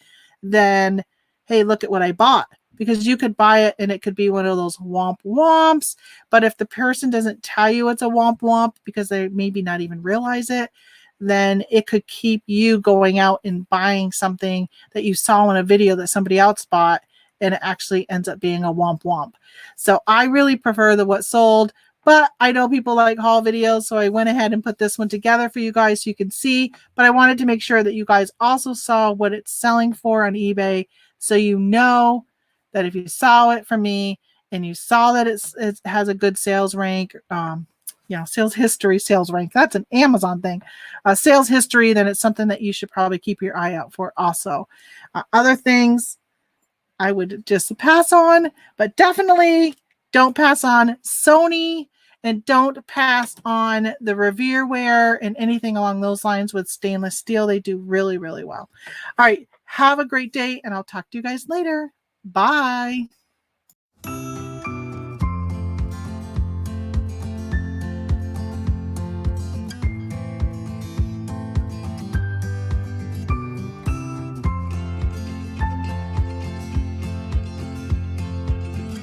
than, hey, look at what I bought. Because you could buy it and it could be one of those womp womps. But if the person doesn't tell you it's a womp womp because they maybe not even realize it, then it could keep you going out and buying something that you saw in a video that somebody else bought, and it actually ends up being a womp womp. So I really prefer the what sold, but I know people like haul videos, so I went ahead and put this one together for you guys so you can see. But I wanted to make sure that you guys also saw what it's selling for on eBay, so you know that if you saw it from me and you saw that it has a good sales rank, sales history, sales rank, that's an Amazon thing, sales history, then it's something that you should probably keep your eye out for also. Other things I would just pass on, but definitely don't pass on Sony, and don't pass on the Revere ware and anything along those lines with stainless steel. They do really, really well. All right. Have a great day, and I'll talk to you guys later. Bye.